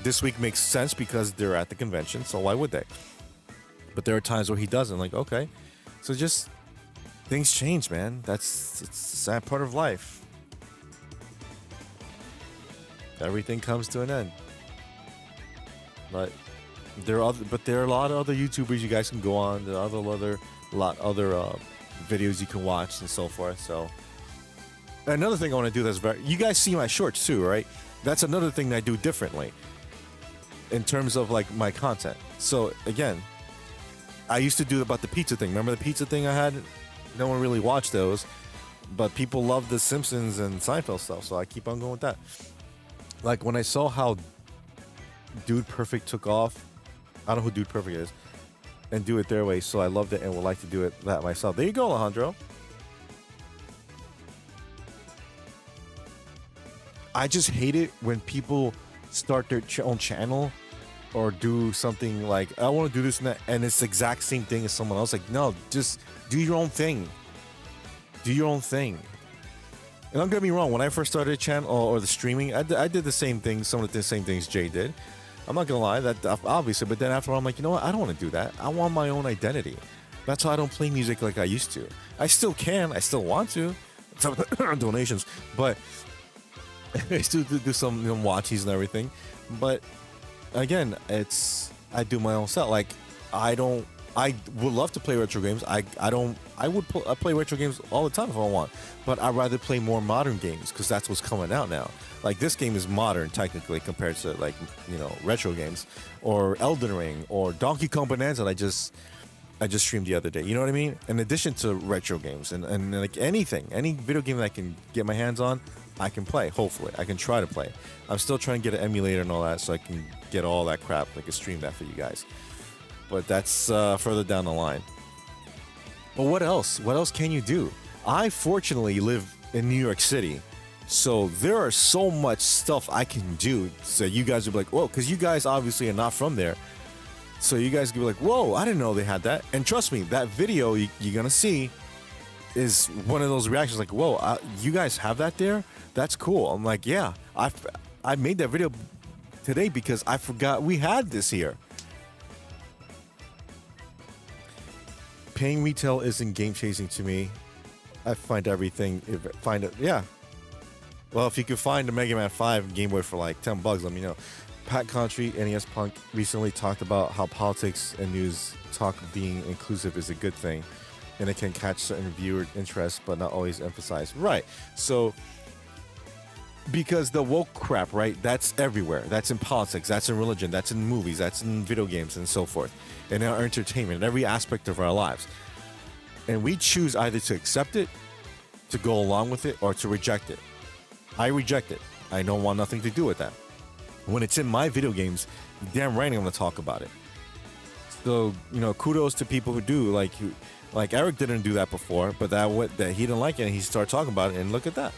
This week makes sense because they're at the convention, so why would they? But there are times where he doesn't. Like, okay, so just things change, man. It's a sad part of life. Everything comes to an end. But there are a lot of other YouTubers you guys can go on. There are other videos you can watch and so forth. So another thing I want to do that's you guys see my shorts too, right? That's another thing that I do differently in terms of like my content. So again, I used to do about the pizza thing. Remember the pizza thing I had? No one really watched those, but people love the Simpsons and Seinfeld stuff, so I keep on going with that. Like when I saw how Dude Perfect took off, I don't know who Dude Perfect is, and do it their way, so I loved it and would like to do it that myself. There you go, Alejandro. I just hate it when people start their own channel or do something like, I want to do this and that, and it's the exact same thing as someone else. Like, no, just do your own thing. Do your own thing. And don't get me wrong, when I first started a channel or the streaming, I did the same thing, some of the same things Jay did. I'm not gonna lie, that obviously. But then after all, I'm like, you know what? I don't want to do that. I want my own identity. That's why I don't play music like I used to. I still can. I still want to. Some donations, but I still do some watches and everything. But again, I do my own set. Like I would love to play retro games. I play retro games all the time if I want, but I'd rather play more modern games because that's what's coming out now. Like this game is modern technically compared to like retro games, or Elden Ring or Donkey Kong Bonanza that I just streamed the other day. You know what I mean? In addition to retro games and like any video game that I can get my hands on, I can play. Hopefully, I can try to play. I'm still trying to get an emulator and all that so I can get all that crap. I can stream that for you guys. But that's further down the line. But what else? What else can you do? I fortunately live in New York City, so there are so much stuff I can do. So you guys will be like, whoa, because you guys obviously are not from there. So you guys can be like, whoa, I didn't know they had that. And trust me, that video you're going to see is one of those reactions like, whoa, you guys have that there? That's cool. I'm like, yeah, I made that video today because I forgot we had this here. Paying retail isn't game chasing to me. I find everything. Yeah. Well, if you could find a Mega Man 5 Game Boy for like $10, let me know. Pat Country, NES Punk, recently talked about how politics and news talk being inclusive is a good thing, and it can catch certain viewer interest, but not always emphasize. Right. So, because the woke crap, right? That's everywhere. That's in politics. That's in religion. That's in movies. That's in video games and so forth. In our entertainment, in every aspect of our lives. And we choose either to accept it, to go along with it, or to reject it. I reject it. I don't want nothing to do with that. When it's in my video games, damn right I'm going to talk about it. So, kudos to people who do. Like Eric didn't do that before, but that he didn't like it, and he started talking about it, and look at that.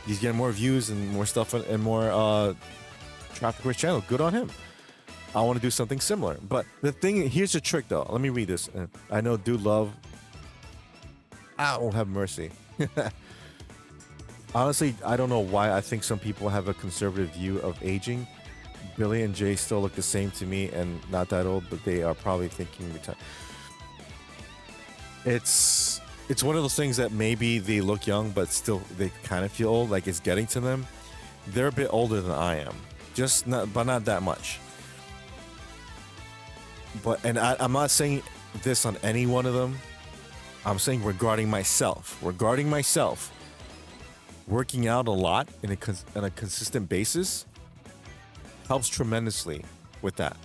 He's getting more views and more stuff and more traffic for his channel. Good on him. I want to do something similar. But here's the trick, though. Let me read this. I know Dude Love. I won't have mercy. Honestly, I don't know why I think some people have a conservative view of aging. Billy and Jay still look the same to me and not that old, but they are probably thinking retire. It's one of those things that maybe they look young, but still they kind of feel old, like it's getting to them. They're a bit older than I am, but not that much. And I'm not saying this on any one of them. I'm saying regarding myself, working out a lot on a consistent basis helps tremendously with that.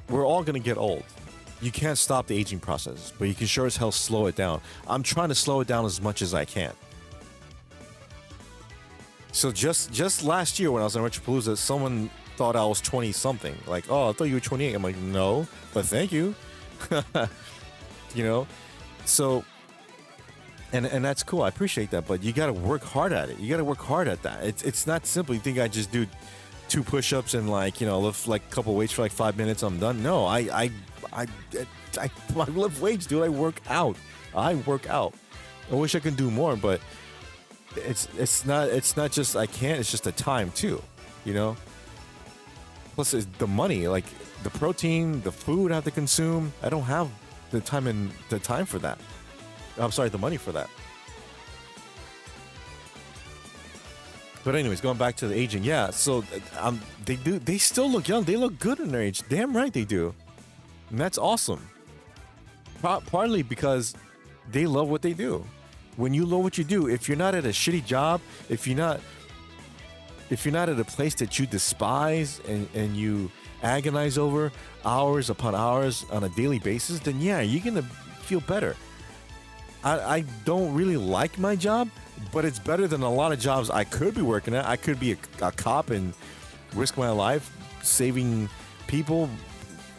We're all going to get old. You can't stop the aging process, but you can sure as hell slow it down. I'm trying to slow it down as much as I can. So just last year when I was in Retropalooza, someone thought I was 20-something. Like, oh, I thought you were 28. I'm like, no, but thank you. So, and that's cool. I appreciate that, but you got to work hard at it. You got to work hard at that. It's not simple. You think I just do 2 push-ups and lift like a couple weights for like 5 minutes, I'm done. No, I lift weights, dude. I work out. I wish I could do more, but it's not just I can't. It's just the time too, Plus, it's the money, like the protein, the food I have to consume. I don't have the time for that. I'm sorry, the money for that. But anyways, going back to the aging, yeah. So they still look young. They look good in their age. Damn right they do, and that's awesome. Partly because they love what they do. When you love what you do, if you're not at a shitty job, if you're not at a place that you despise and you agonize over hours upon hours on a daily basis, then yeah, you're gonna feel better. I don't really like my job, but it's better than a lot of jobs I could be working at. I could be a cop and risk my life saving people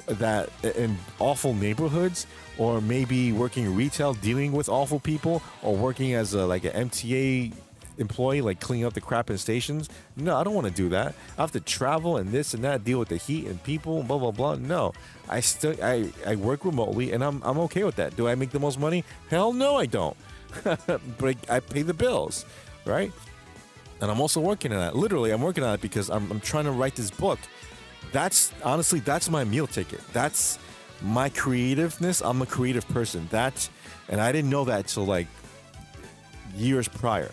that in awful neighborhoods, or maybe working retail dealing with awful people, or working as an MTA employee, like cleaning up the crap in stations. No, I don't want to do that. I have to travel and this and that, deal with the heat and people, blah blah blah. No, I work remotely and I'm okay with that. Do I make the most money? Hell no, I don't. But I pay the bills, right? And I'm also working on it. Literally, I'm working on it because I'm trying to write this book. That's honestly, that's my meal ticket. That's my creativeness. I'm a creative person. And I didn't know that till like years prior.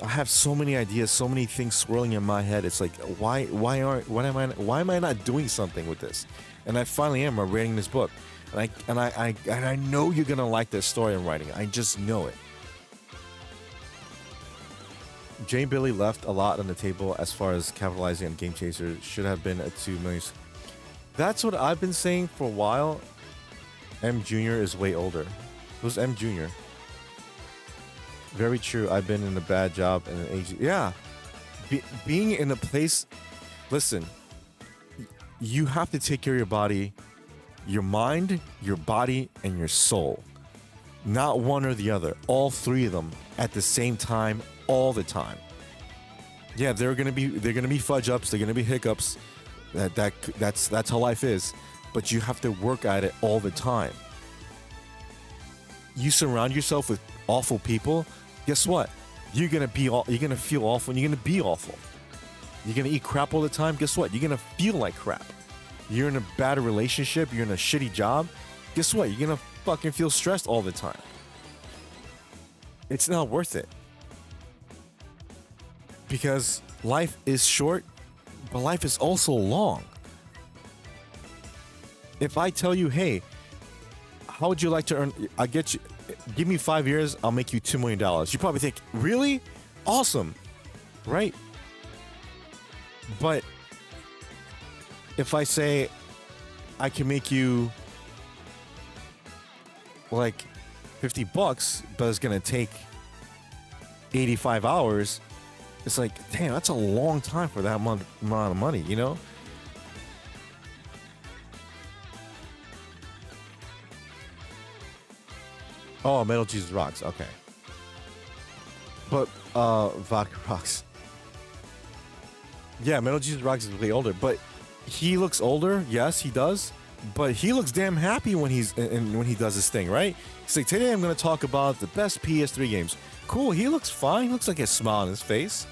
I have so many ideas, so many things swirling in my head. It's like, why am I not doing something with this? And I finally am. I'm writing this book, and I know you're gonna like this story I'm writing. I just know it. Jay Billy left a lot on the table as far as capitalizing on Game Chaser. Should have been a 2 million. That's what I've been saying for a while. M Jr. is way older. Who's M Jr.? Very true. I've been in a bad job and an age. Yeah. Being in a place. Listen, you have to take care of your body, your mind, your body, and your soul. Not one or the other. All three of them at the same time, all the time. Yeah, they're gonna be fudge ups. They're gonna be hiccups. That's how life is. But you have to work at it all the time. You surround yourself with awful people. Guess what? You're gonna feel awful, and you're gonna be awful. You're gonna eat crap all the time. Guess what? You're gonna feel like crap. You're in a bad relationship. You're in a shitty job. Guess what? You're gonna fucking feel stressed all the time. It's not worth it. Because life is short, but life is also long. If I tell you, hey, how would you like to earn? I'll get you. Give me 5 years, I'll make you $2 million. You probably think, really? Awesome, right? But if I say I can make you like $50, but it's gonna take 85 hours, it's like, damn, that's a long time for that amount of money, you know? Oh, Metal Jesus Rocks. Okay. But Vodka Rocks. Yeah, Metal Jesus Rocks is way older, but he looks older. Yes, he does. But he looks damn happy when when he does this thing, right? He's like, today I'm going to talk about the best PS3 games. Cool. He looks fine. He looks like a smile on his face.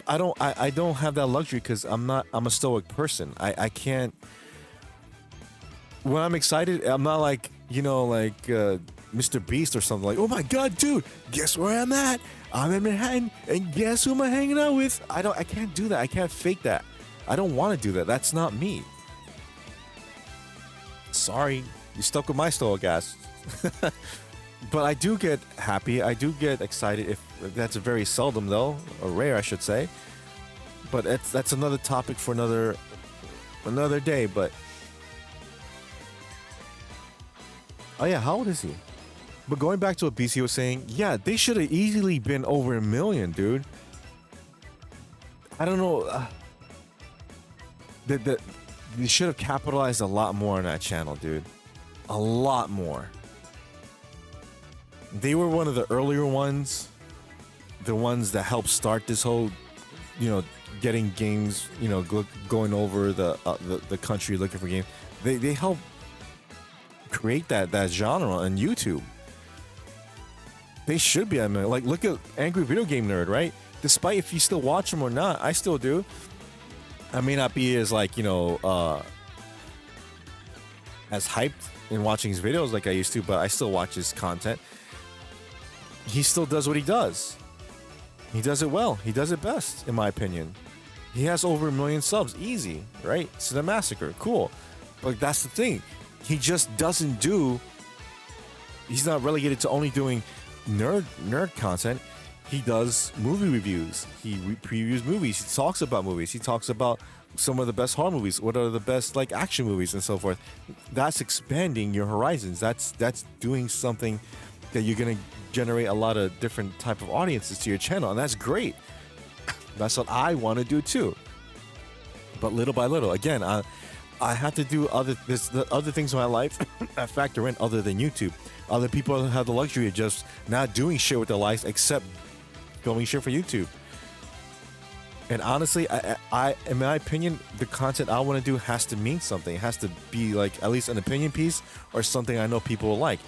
I don't have that luxury because I'm a stoic person. I can't. When I'm excited, I'm not like, you know, like Mr. Beast or something, like, oh my god, dude, guess where I'm at? I'm in Manhattan, and guess who am I hanging out with? I can't do that. I can't fake that. I don't want to do that. That's not me. Sorry, you're stuck with my stoic ass. But I do get happy. I do get excited. If that's very seldom though, or rare, I should say. But that's another topic for another day. But oh yeah, how old is he? But going back to what BC was saying, yeah, they should have easily been over 1 million, dude. I don't know. They should have capitalized a lot more on that channel, dude. A lot more. They were one of the earlier ones, the ones that helped start this whole, you know, getting games, you know, going over the country looking for games. They helped create that genre on YouTube. They should be. I mean, like, look at Angry Video Game Nerd, right? Despite if you still watch him or not, I still do. I may not be as, like, you know, as hyped in watching his videos like I used to, but I still watch his content. He still does what he does. He does it well. He does it best, in my opinion. He has over 1 million subs, easy, right? Cinemassacre, cool. But that's the thing. He just doesn't do. He's not relegated to only doing nerd content. He does movie reviews. He previews movies. He talks about movies. He talks about some of the best horror movies. What are the best like action movies and so forth. That's expanding your horizons. That's doing something that you're gonna generate a lot of different type of audiences to your channel, and that's great. That's what I want to do too. But little by little, again, I have to do other things in my life that factor in other than YouTube. Other people have the luxury of just not doing shit with their lives except filming shit for YouTube. And honestly, I in my opinion, the content I want to do has to mean something. It has to be like at least an opinion piece or something I know people will like.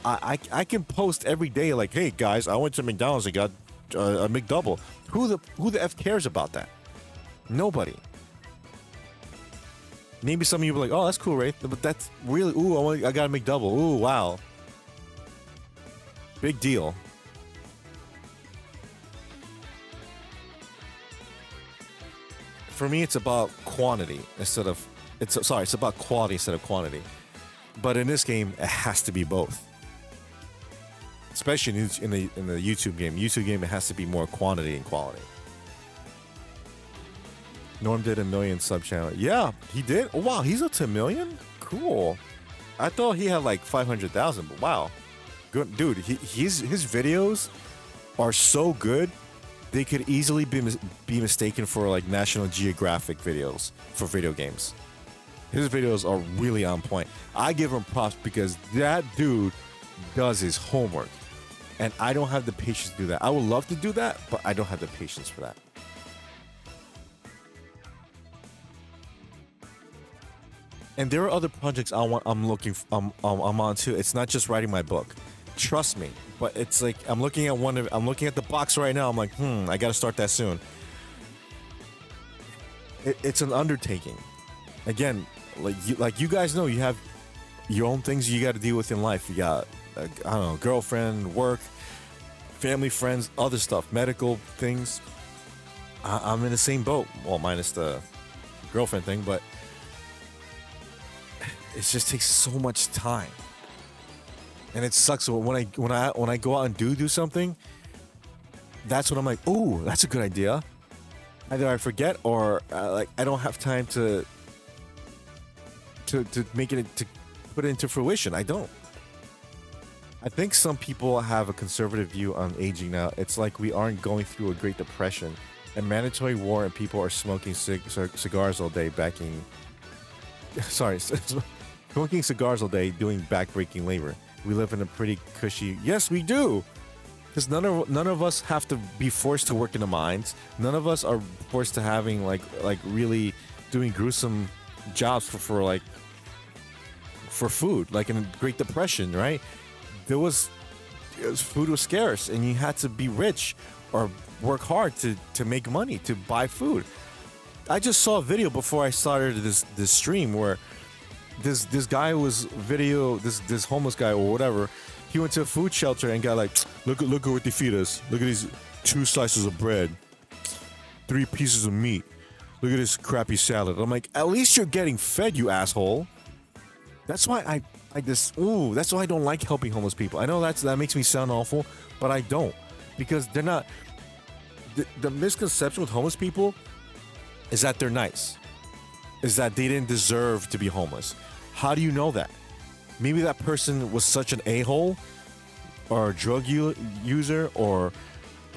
I can post every day like, hey guys, I went to McDonald's and got a McDouble. Who the F cares about that? Nobody. Maybe some of you were like, oh, that's cool, Wraith. But that's really, I got a McDouble. Ooh, wow. Big deal. For me, it's about quantity instead of, it's about quality instead of quantity. But in this game, it has to be both. Especially in the YouTube game. YouTube game, it has to be more quantity and quality. Norm did 1 million sub channel. Yeah, he did. Oh, wow, he's up to 1 million? Cool. I thought he had like 500,000, but wow. Good dude. His videos are so good, they could easily be mistaken for like National Geographic videos for video games. His videos are really on point. I give him props because that dude does his homework. And I don't have the patience to do that. I would love to do that, but I don't have the patience for that. And there are other projects I'm on too. It's not just writing my book. Trust me. But it's like I'm looking at the box right now. I'm like, I got to start that soon. It's an undertaking. Again, like you guys know, you have your own things you got to deal with in life. You got I don't know, girlfriend, work, family, friends, other stuff, medical things. I'm in the same boat. Well, minus the girlfriend thing, but it just takes so much time, and it sucks when I go out and do something. That's when I'm like, oh, that's a good idea. Either I forget or like I don't have time to make it to put it into fruition. I don't. I think some people have a conservative view on aging now. It's like we aren't going through a Great Depression, and mandatory war, and people are smoking cigars all day, smoking cigars all day, doing backbreaking labor. We live in a pretty cushy. Yes, we do, because none of us have to be forced to work in the mines. None of us are forced to having like really doing gruesome jobs for food, like in the Great Depression, right? Food was scarce, and you had to be rich or work hard to make money to buy food. I just saw a video before I started this stream where this guy was this homeless guy or whatever. He went to a food shelter and got like, look at what they feed us. Look at these 2 slices of bread, 3 pieces of meat. Look at this crappy salad. I'm like, at least you're getting fed, you asshole. That's why that's why I don't like helping homeless people. I know that makes me sound awful, but I don't, because they're not. The misconception with homeless people is that they're nice, is that they didn't deserve to be homeless. How do you know that? Maybe that person was such an a-hole, or a drug user, or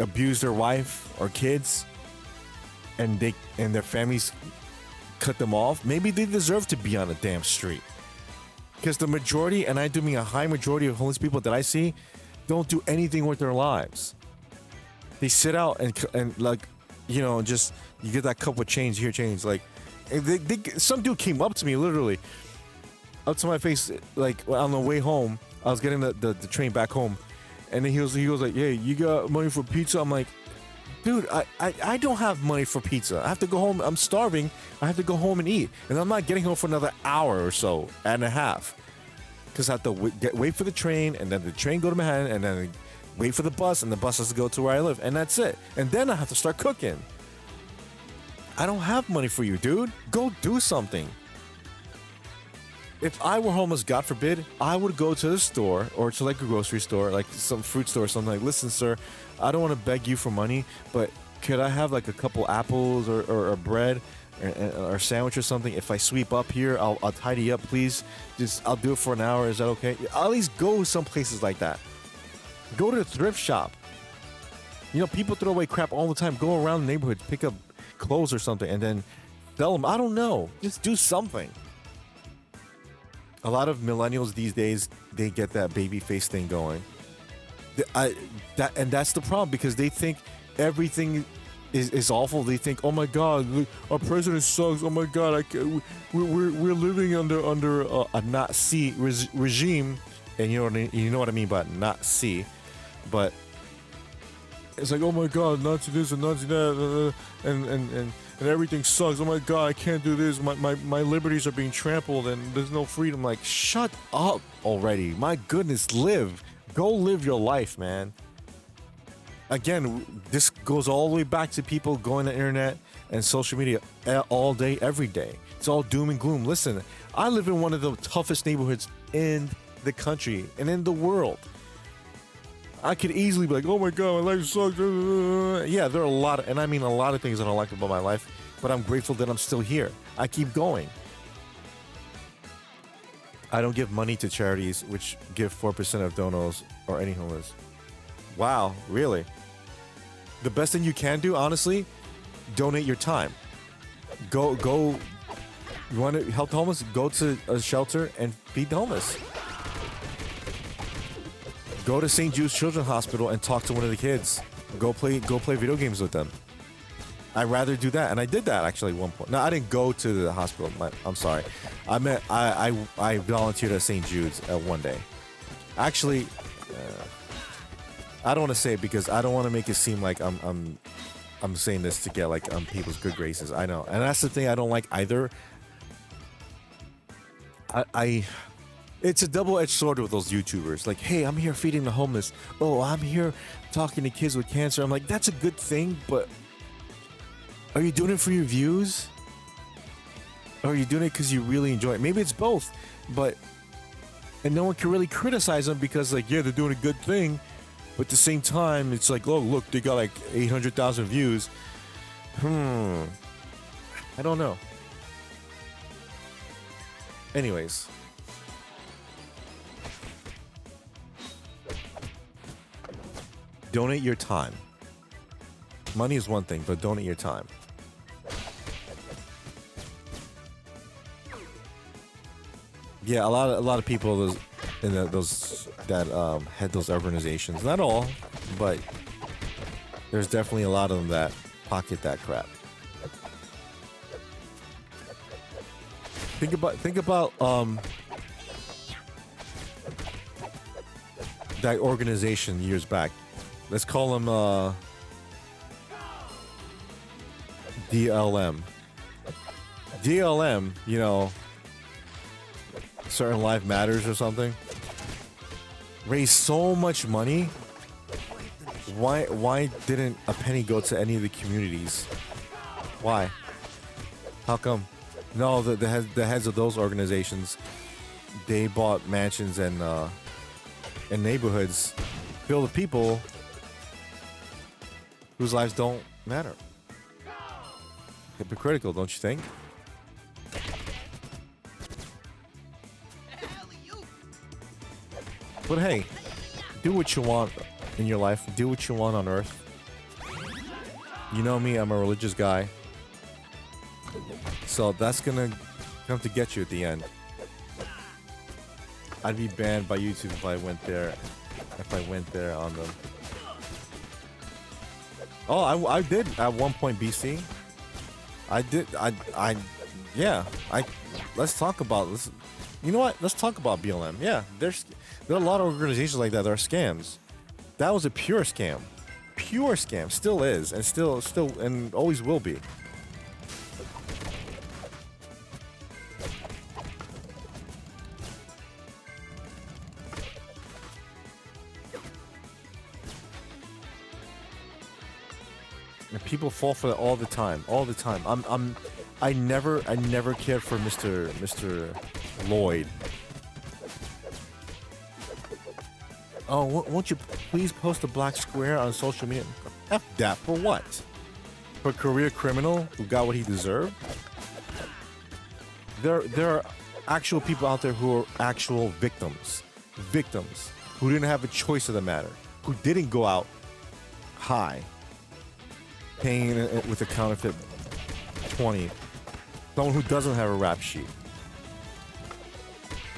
abused their wife or kids, and their families cut them off. Maybe they deserve to be on a damn street. Because the majority, and I do mean a high majority of homeless people that I see, don't do anything with their lives. They sit out and like, you know, just you get that couple of change here, change. Like, some dude came up to me, literally, up to my face, like on the way home. I was getting the train back home, and then he was like, "Hey, you got money for pizza?" I'm like, dude, I don't have money for pizza. I have to go home. I'm starving. I have to go home and eat. And I'm not getting home for another hour or so and a half. Because I have to wait for the train, and then the train go to Manhattan, and then wait for the bus, and the bus has to go to where I live. And that's it. And then I have to start cooking. I don't have money for you, dude. Go do something. If I were homeless, God forbid, I would go to the store or to like a grocery store, like some fruit store or something. Like, listen, sir, I don't want to beg you for money, but could I have like a couple apples or bread or a sandwich or something? If I sweep up here, I'll tidy up, please. I'll do it for an hour. Is that okay? I'll at least go some places like that. Go to the thrift shop. You know, people throw away crap all the time. Go around the neighborhood, pick up clothes or something, and then sell them. I don't know. Just do something. A lot of millennials these days, they get that baby face thing going. And that's the problem, because they think everything is awful. They think, oh my God, our president sucks. Oh my God, we're living under a Nazi regime, and you know what I mean by Nazi. But It's like, oh my god, Nazi this and Nazi that, and everything sucks. Oh my god, I can't do this. My liberties are being trampled, and there's no freedom. Like, shut up already. My goodness, live. Go live your life, man. Again, this goes all the way back to people going to the internet and social media all day, every day. It's all doom and gloom. Listen, I live in one of the toughest neighborhoods in the country and in the world. I could easily be like, oh my god, my life sucks. Yeah, there are a lot of, and I mean a lot of things I don't like about my life, but I'm grateful that I'm still here. I keep going. I don't give money to charities which give 4% of donos or any homeless. Wow, really? The best thing you can do, honestly, donate your time. Go. You want to help the homeless? Go to a shelter and feed the homeless. Go to St. Jude's Children's Hospital and talk to one of the kids. Go play video games with them. I'd rather do that, and I did that actually at one point. No, I didn't go to the hospital. I'm sorry. I volunteered at St. Jude's one day. Actually, I don't want to say it because I don't want to make it seem like I'm saying this to get like people's good graces. I know, and that's the thing I don't like either. It's a double-edged sword with those YouTubers. Like, hey, I'm here feeding the homeless. Oh, I'm here talking to kids with cancer. I'm like, that's a good thing, but are you doing it for your views? Or are you doing it because you really enjoy it? Maybe it's both, and no one can really criticize them because, like, yeah, they're doing a good thing, but at the same time, it's like, oh, look, they got like 800,000 views. I don't know. Anyways. Donate your time. Money is one thing, but donate your time. Yeah, a lot of people those that head those organizations. Not all, but there's definitely a lot of them that pocket that crap. Think about that organization years back. Let's call them DLM. DLM, you know, Certain Life Matters or something, raised so much money. Why didn't a penny go to any of the communities? Why? How come? No, the heads of those organizations, they bought mansions and neighborhoods filled with people whose lives don't matter. Hypocritical, don't you think? But hey, do what you want in your life. Do what you want on Earth. You know me, I'm a religious guy. So that's gonna come to get you at the end. I'd be banned by YouTube if I went there. On them. Oh, I did at one point, BC. I did. Yeah. Let's talk about this. You know what? Let's talk about BLM. Yeah, there are a lot of organizations like that are scams. That was a pure scam. Pure scam. Still is, and still, and always will be. And people fall for that all the time. All the time. I never cared for Mr. Lloyd. Oh, won't you please post a black square on social media? F that, for what? For a career criminal who got what he deserved? There are actual people out there who are actual victims. Victims who didn't have a choice of the matter. Who didn't go out high, paying with a counterfeit 20. Someone who doesn't have a rap sheet.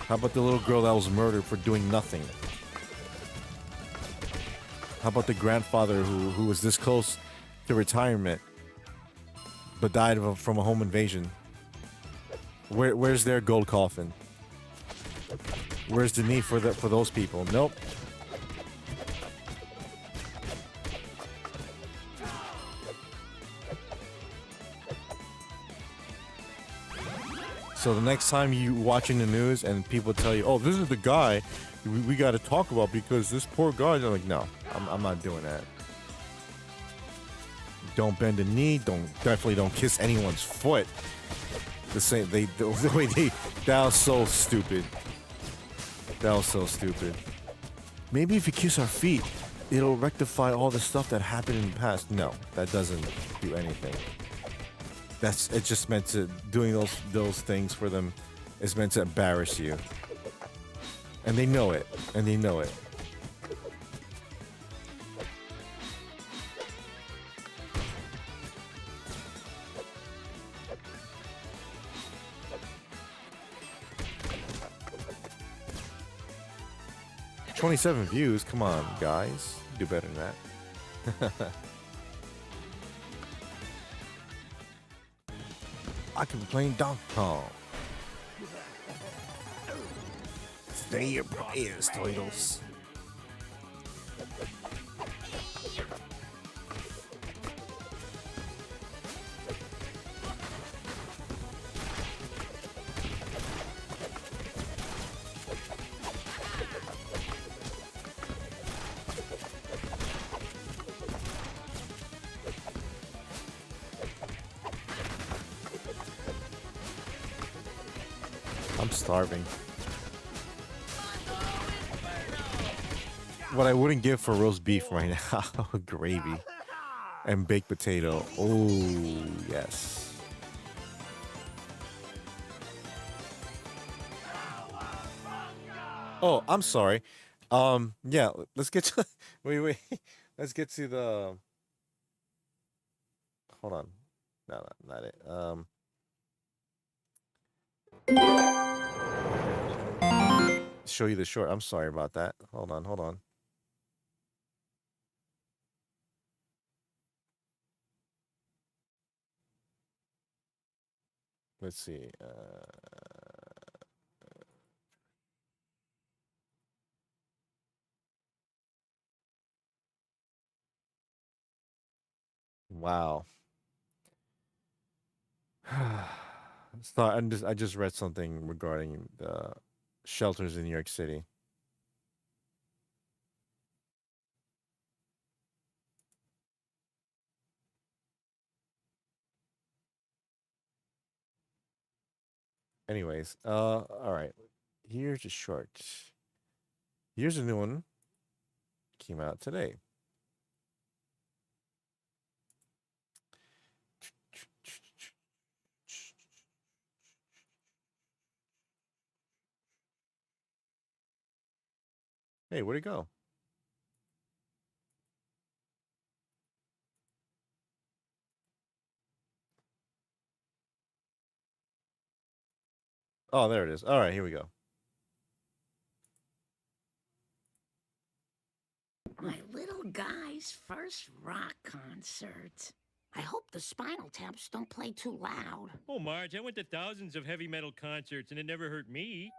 How about the little girl that was murdered for doing nothing? How about the grandfather who was this close to retirement but died from a home invasion? Where's their gold coffin? Where's the need for those people? Nope. So the next time you watching the news and people tell you, "Oh, this is the guy we got to talk about because this poor guy," they're like, "No, I'm not doing that." Don't bend a knee. Definitely don't kiss anyone's foot. The way that was so stupid. That was so stupid. Maybe if you kiss our feet, it'll rectify all the stuff that happened in the past. No, that doesn't do anything. It's just meant to doing those things for them is meant to embarrass you. And they know it. And they know it. "27 views. Come on, guys. Do better than that." I can be playing Donkey Kong. Stay your prayers, Toidles. I'm starving. What I wouldn't give for roast beef right now, gravy and baked potato. Oh, yes. Oh, I'm sorry. Yeah, let's get to wait. Let's get to the hold on. No, not it. Show you the short. I'm sorry about that. Hold on. Let's see. Wow. So I just read something regarding the shelters in New York City. Anyways, all right. Here's a short. Here's a new one. Came out today. Hey, where'd it go? Oh, there it is. All right, here we go. My little guy's first rock concert. I hope the Spinal Taps don't play too loud. Oh, Marge, I went to thousands of heavy metal concerts and it never hurt me.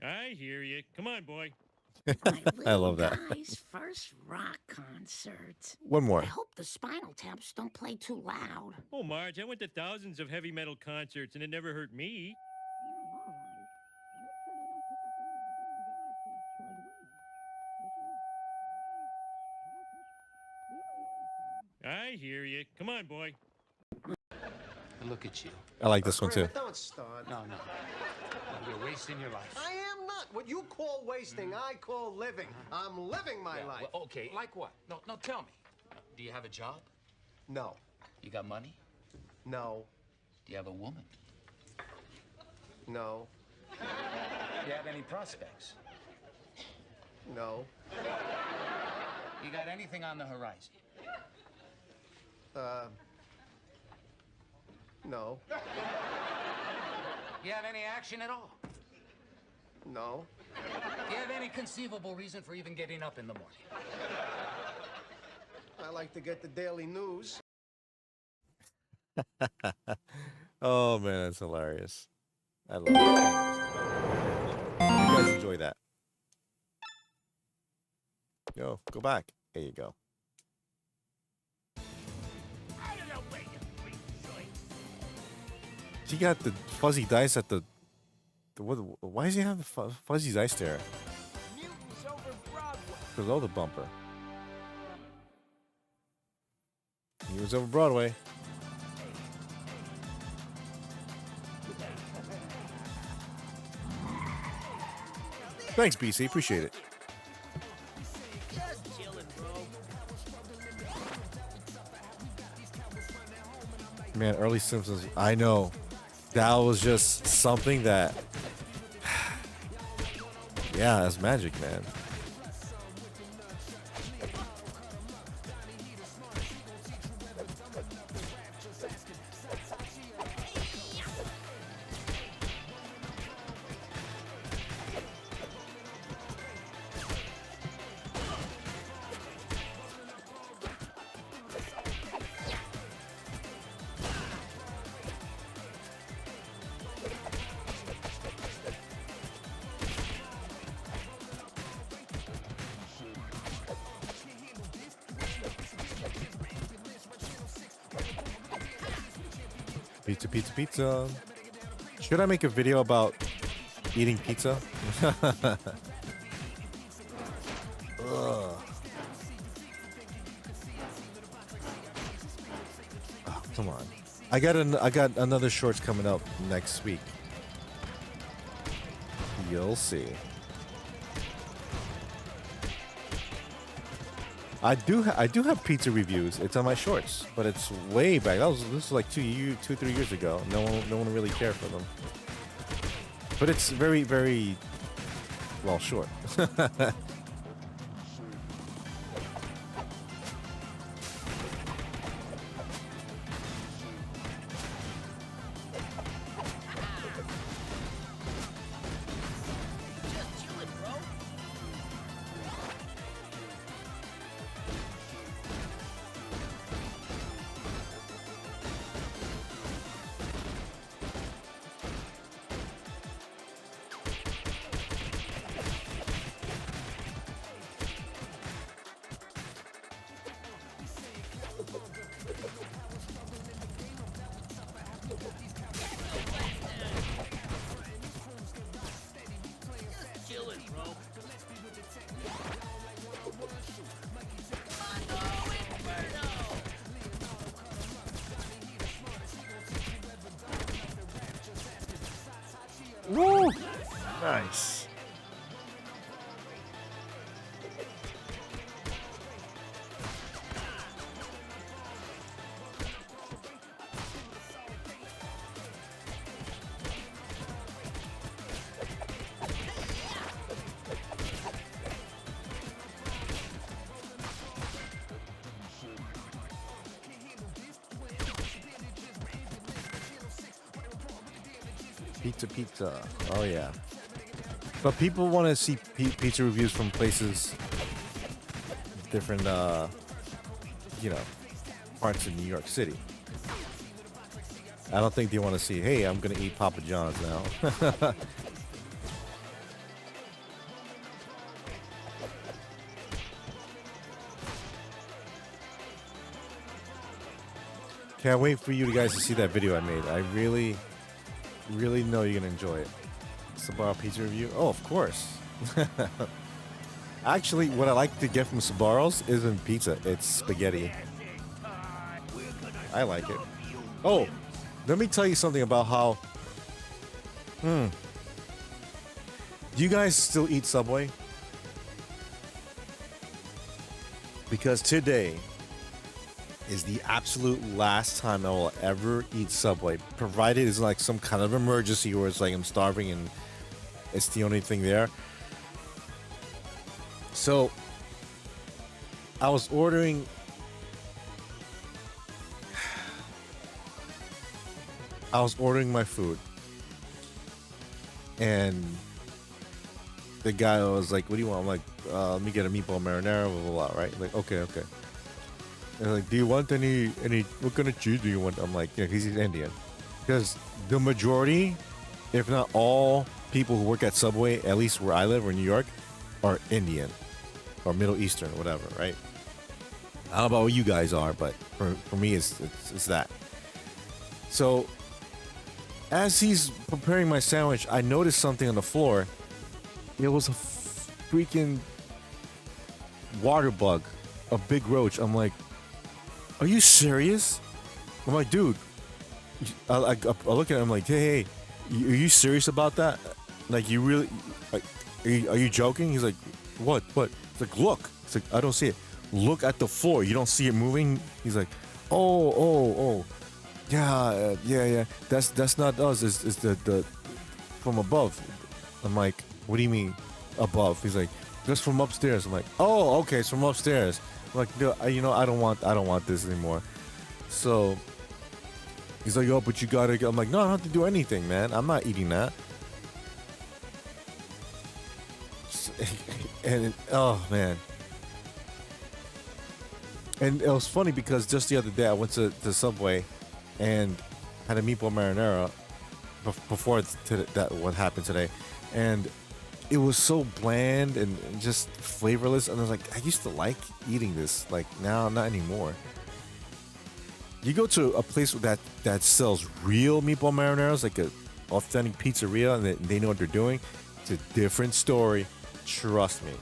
I hear you. Come on, boy. I love that. Guy's first rock concert. One more. I hope the Spinal Taps don't play too loud. Oh, Marge, I went to thousands of heavy metal concerts and it never hurt me. I hear you. Come on, boy. Look at you. I like this one too. Don't start. No. You're wasting your life. I am not. What you call wasting, I call living. I'm living my life. Well, okay, like what? No, tell me. Do you have a job? No. You got money? No. Do you have a woman? No. Do you have any prospects? No. You got anything on the horizon? No. You have any action at all? No. Do you have any conceivable reason for even getting up in the morning? I like to get the daily news. Oh man, that's hilarious. I love it. You guys enjoy that. Yo, go back. There you go. He got the fuzzy dice at the what? Why does he have the fuzzy dice there? Mutants over Broadway. Below the bumper. He was over Broadway. Thanks, BC. Appreciate it. Just chilling, bro. Man, early Simpsons. I know. That was just something that. Yeah, that's magic, man. Pizza, pizza, pizza. Should I make a video about eating pizza? Ugh. Oh, come on. I got another shorts coming up next week. You'll see. I do have pizza reviews. It's on my shorts, but it's way back. This was like 3 years ago. No one really cared for them. But it's very, very well short. Just chilling, bro. Just chilling, bro. Woo! Nice. Pizza, pizza. Oh yeah. But people want to see pizza reviews from places, different, parts of New York City. I don't think they want to see, hey, I'm gonna eat Papa John's now. Can't wait for you guys to see that video I made. I really know you're gonna enjoy it. Sbarro pizza review? Oh, of course. Actually, what I like to get from Sbarro's isn't pizza, it's spaghetti. I like it. Oh, let me tell you something about how... Do you guys still eat Subway? Because today is the absolute last time I will ever eat Subway, provided it's like some kind of emergency where it's like I'm starving and it's the only thing there. So I was ordering my food, and the guy was like, "What do you want?" I'm like, "Let me get a meatball marinara, blah blah blah." Right? Like, okay. And like, do you want any? What kind of cheese do you want? I'm like, yeah, he's Indian, because the majority, if not all, people who work at Subway, at least where I live or New York, are Indian. or Middle Eastern, whatever, right? I don't know about what you guys are, but for me, it's that. So as he's preparing my sandwich, I noticed something on the floor. It was a freaking water bug, a big roach. I'm like, are you serious? I'm like, dude. I look at him like, hey, are you serious about that? Like, you really, like, are you joking? He's like, what? It's like, look. It's like, I don't see it. Look at the floor. You don't see it moving? He's like, oh. Yeah. That's not us. It's the from above. I'm like, what do you mean above? He's like, just from upstairs. I'm like, oh, okay, it's from upstairs. I'm like, no, I don't want this anymore. So he's like, oh, but you gotta go. I'm like, no, I don't have to do anything, man. I'm not eating that. And oh man. And it was funny because just the other day I went to Subway and had a meatball marinara before that what happened today, and it was so bland and just flavorless. And I was like, I used to like eating this, like now not anymore. You go to a place that sells real meatball marinaras, like a authentic pizzeria, and they know what they're doing. It's a different story. Trust me.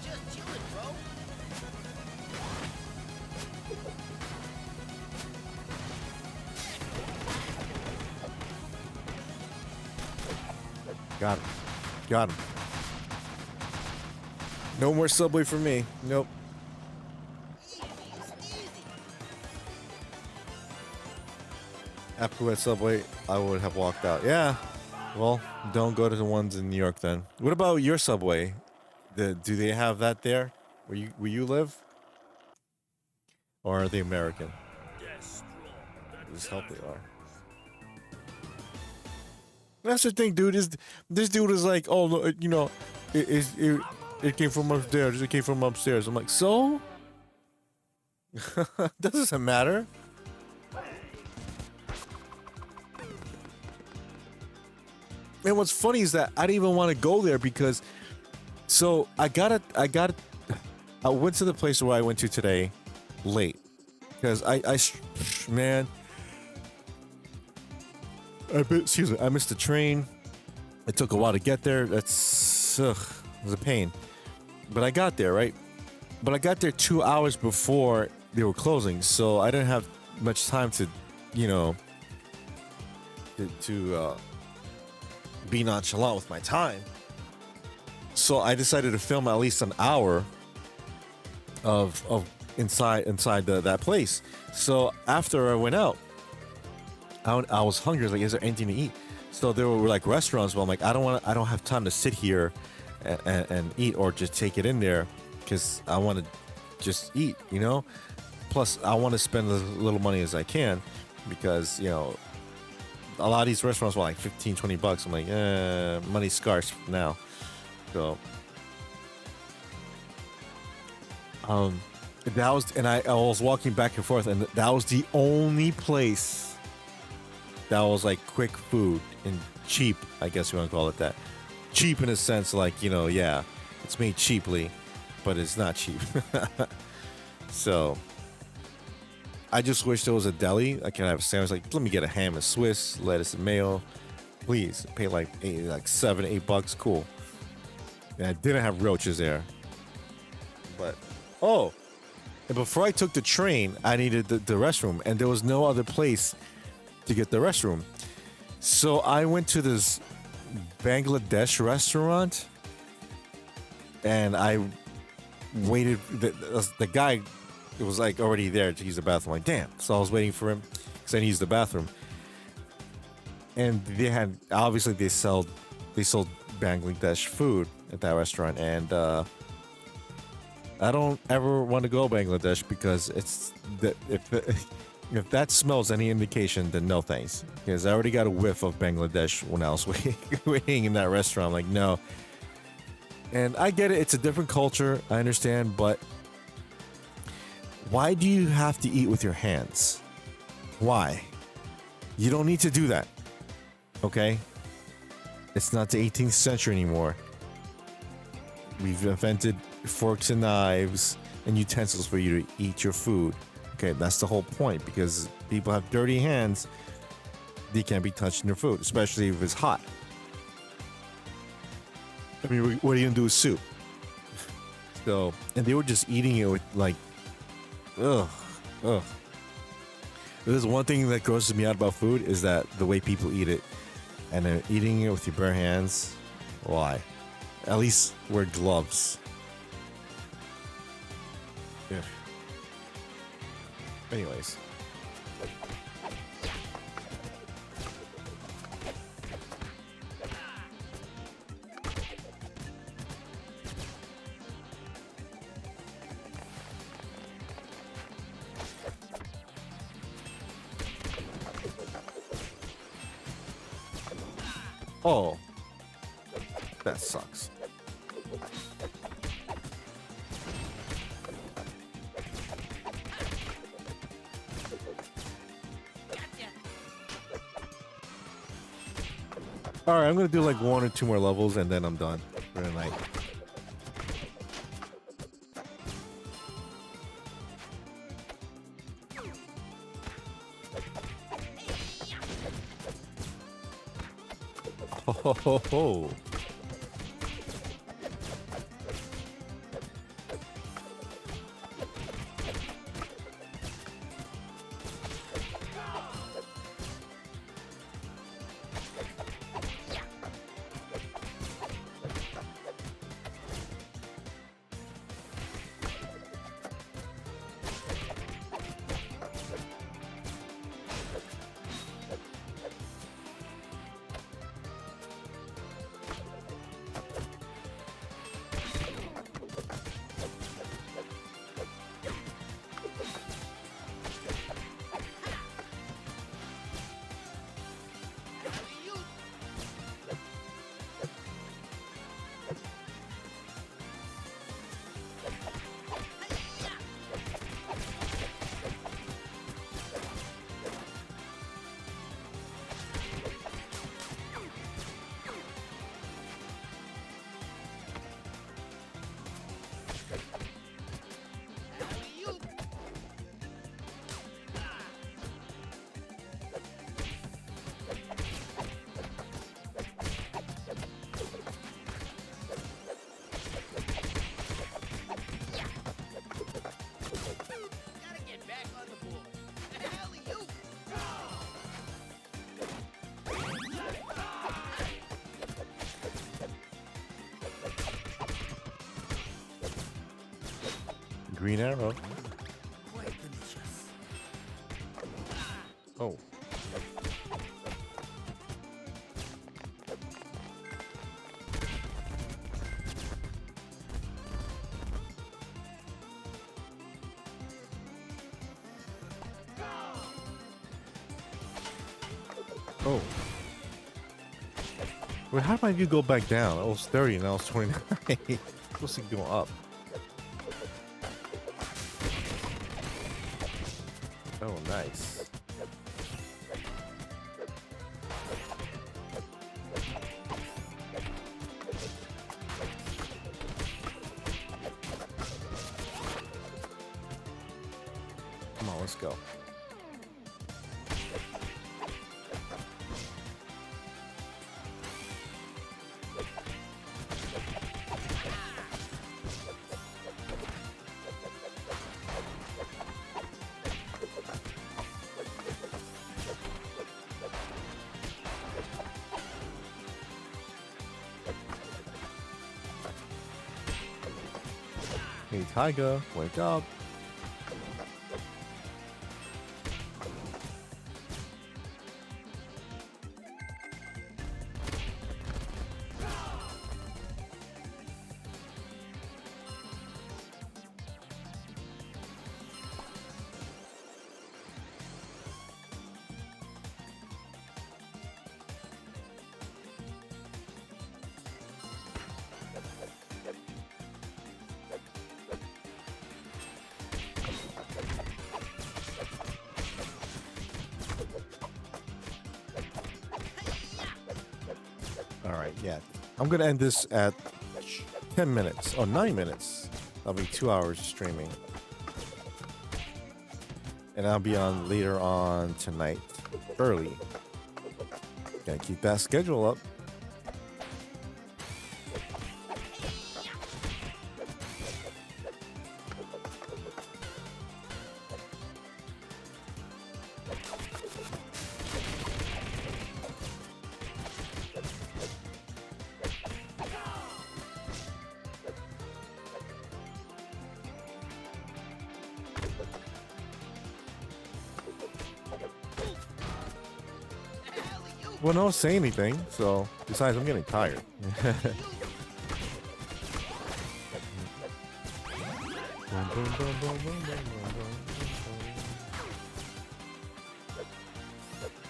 Just chill it, bro. Got him. No more Subway for me. Nope. After that Subway, I would have walked out. Yeah. Well, don't go to the ones in New York then. What about your Subway? Do they have that there where you live? Or are they American? Just hope they are. That's the thing, dude. This dude is like, oh no, it came from upstairs. It came from upstairs. I'm like, so? Doesn't matter. And what's funny is that I didn't even want to go there because, so I went to the place where I went to today late because I missed the train. It took a while to get there. It was a pain. But I got there, right? But I got there 2 hours before they were closing, so I didn't have much time to, to be nonchalant with my time. So I decided to film at least an hour of inside that place. So after I went out, I was hungry. I was like, is there anything to eat? So there were like restaurants, but I'm like, I don't have time to sit here and eat or just take it in there because I want to just eat, Plus, I want to spend as little money as I can because, a lot of these restaurants were like $15-20. I'm like, money's scarce now. So, that was, and I was walking back and forth, and that was the only place that was like quick food and cheap, I guess you want to call it that. Cheap in a sense, like, yeah, it's made cheaply, but it's not cheap. So, I just wish there was a deli. I can have a sandwich. Like, let me get a ham and Swiss, lettuce and mayo. Please, pay like $7-8. Cool. And I didn't have roaches there. But, and before I took the train, I needed the restroom. And there was no other place to get the restroom. So I went to this Bangladesh restaurant. And I waited. The guy, it was like already there to use the bathroom. Like, damn. So I was waiting for him because I need to use the bathroom. And they sold Bangladesh food. at that restaurant, and I don't ever want to go Bangladesh because it's that if that smells any indication, then no thanks. Because I already got a whiff of Bangladesh when I was waiting in that restaurant. I'm like, no. And I get it; it's a different culture. I understand, but why do you have to eat with your hands? Why? You don't need to do that. Okay? It's not the 18th century anymore. We've invented forks and knives and utensils for you to eat your food. Okay, that's the whole point, because people have dirty hands. They can't be touching their food, especially if it's hot. I mean, what are you gonna do with soup? So, and they were just eating it with like, ugh. There's one thing that grosses me out about food is that the way people eat it, and then eating it with your bare hands. Why? At least wear gloves. Yeah. Anyways. Oh, that sucks. All right, I'm gonna do like 1 or 2 more levels and then I'm done for the night. Ho ho ho ho. Green arrow. Oh. Oh. Wait, how did my view go back down? I was 30 and I was 29. Supposed to go up. Oh, nice. Come on, let's go. Hey, Tiger, wake up. right, yeah. I'm gonna end this at 10 minutes. Oh, 9 minutes. That'll be 2 hours of streaming. And I'll be on later on tonight, early. Gotta keep that schedule up. Well, no say anything, so besides, I'm getting tired.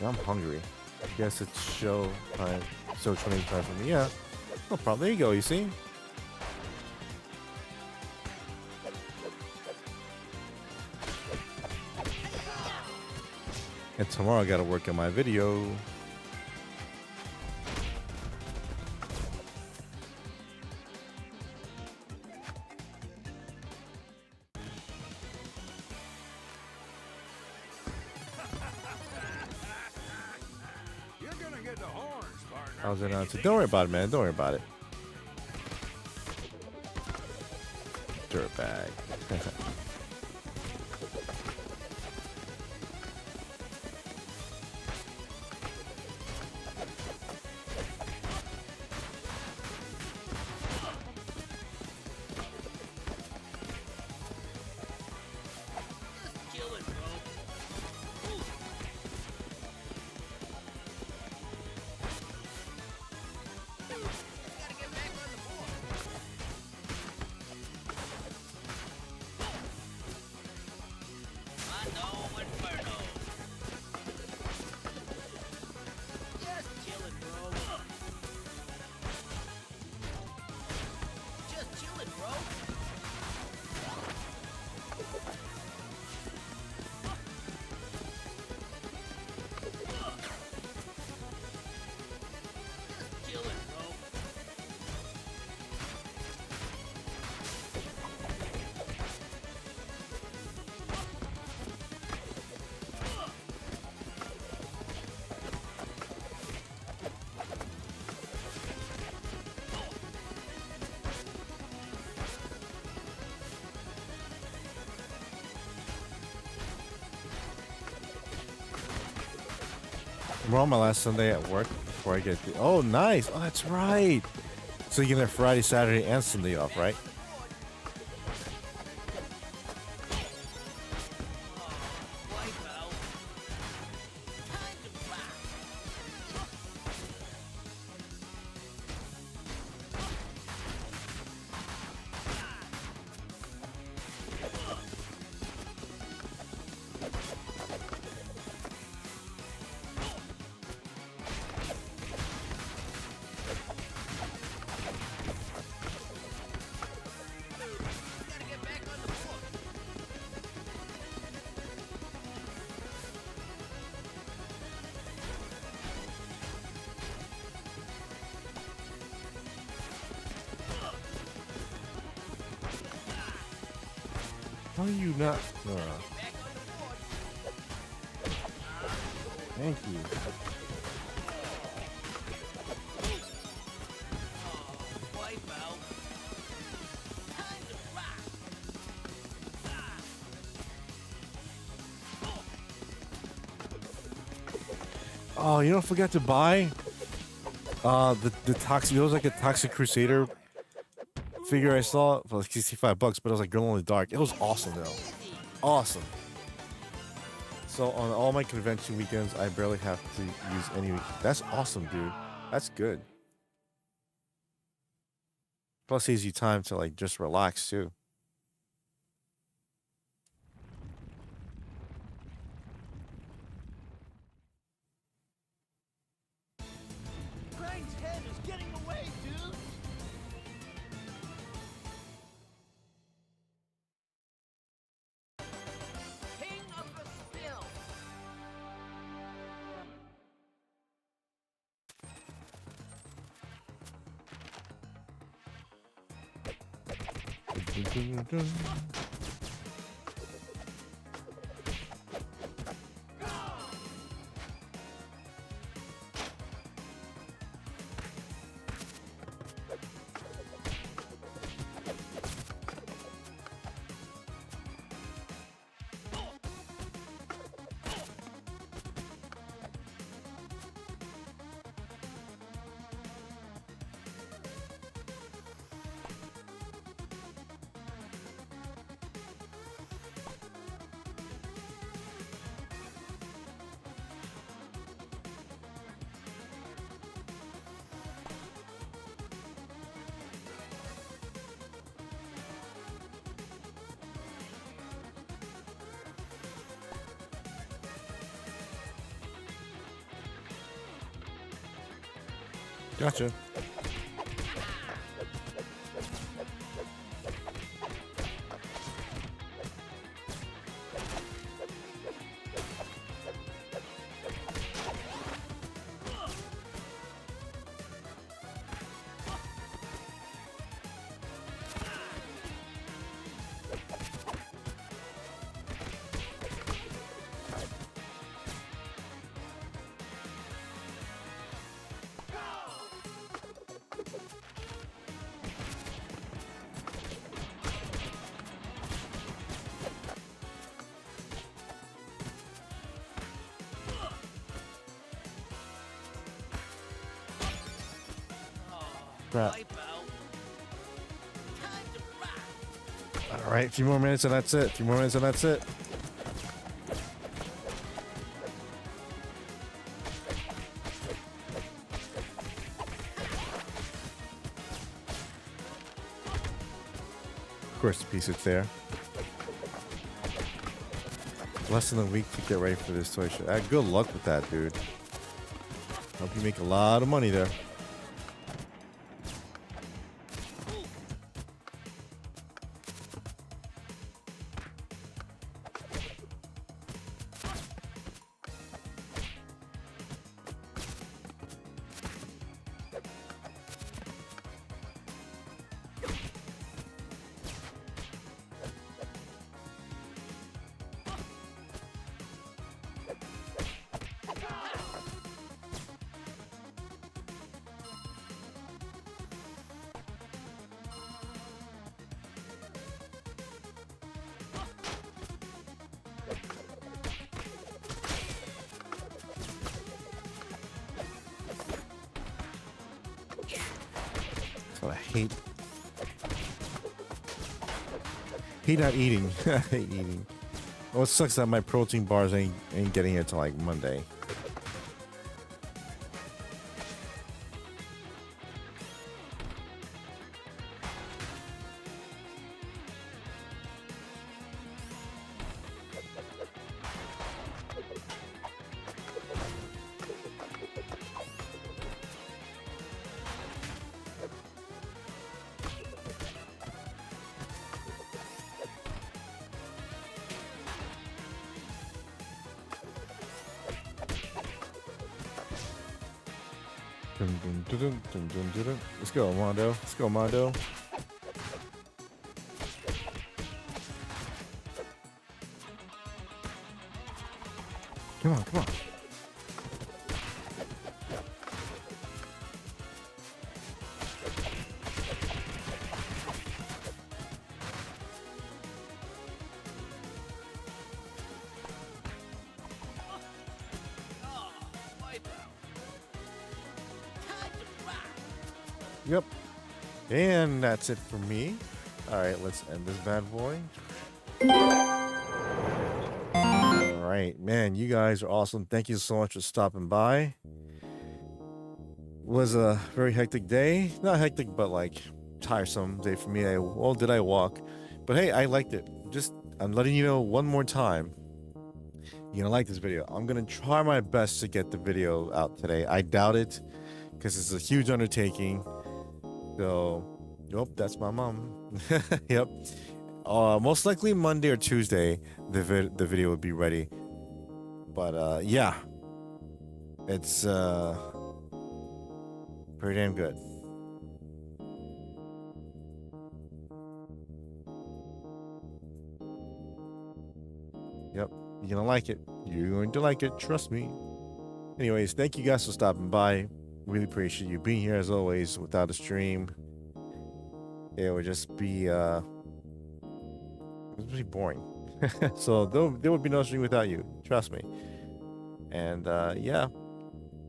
I'm hungry. I guess it's show time, so training time for me. Yeah, no problem. There you go. You see? And tomorrow I gotta work on my video. How's it on? Don't worry about it, man. Don't worry about it. Dirtbag. Kill it, bro. Gotta get back on the board. Mondo Inferno. Just chill it, bro. Just chill it, bro. Just chill it, bro. We're on my last Sunday at work before I get. Oh, nice. Oh, that's right. So you can have Friday, Saturday, and Sunday off, right? Wipe out. Time to rock. Gotta get back on the board. How are you not? Back on the board. Thank you. Wipe out. Time to rock. Oh, you know, I forgot to buy the toxic. It was like a Toxic Crusader figure I saw for like $65, but it was like Girl in the Dark. It was awesome though. Awesome. So on all my convention weekends, I barely have to use any. That's awesome, dude. That's good. Plus, saves you time to like just relax too. Grind's head is getting away, dude. King of the Spill. dun, dun, dun. Gotcha. Crap. All right, a few more minutes and that's it. A few more minutes and that's it. Of course, the piece is there. Less than a week to get ready for this toy show. Good luck with that, dude. Hope you make a lot of money there. I hate not eating. I hate eating. Well, it sucks that my protein bars ain't getting here till like Monday. Let's go, Mondo. Let's go, Mondo. Come on, come on. Yep. And that's it for me. All right, let's end this bad boy. All right, man, you guys are awesome. Thank you so much for stopping by. Was a very hectic day. Not hectic, but like tiresome day for me. Well, did I walk? But hey, I liked it. I'm letting you know one more time. You're gonna like this video. I'm gonna try my best to get the video out today. I doubt it because it's a huge undertaking. So, nope, that's my mom. Yep. Most likely Monday or Tuesday, the video would be ready. But yeah, it's pretty damn good. Yep, you're gonna like it. You're going to like it. Trust me. Anyways, thank you guys for stopping by. Really appreciate you being here as always. Without a stream, it would just be boring. So there would be no stream without you. Trust me. And yeah,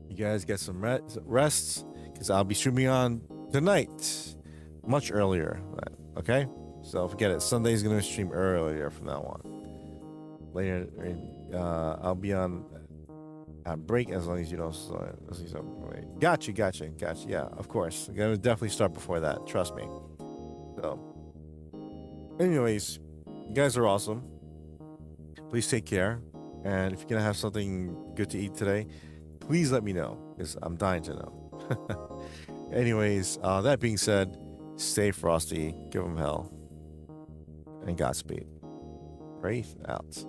you guys get some rest because I'll be streaming on tonight, much earlier. Okay, so forget it. Sunday's gonna stream earlier from now on. Later, I'll be on break as long as you don't. Gotcha. Yeah, of course. I'm gonna definitely start before that. Trust me. So, anyways, you guys are awesome. Please take care. And if you're gonna have something good to eat today, please let me know because I'm dying to know. Anyways, that being said, stay frosty, give them hell, and Godspeed. Wraith out.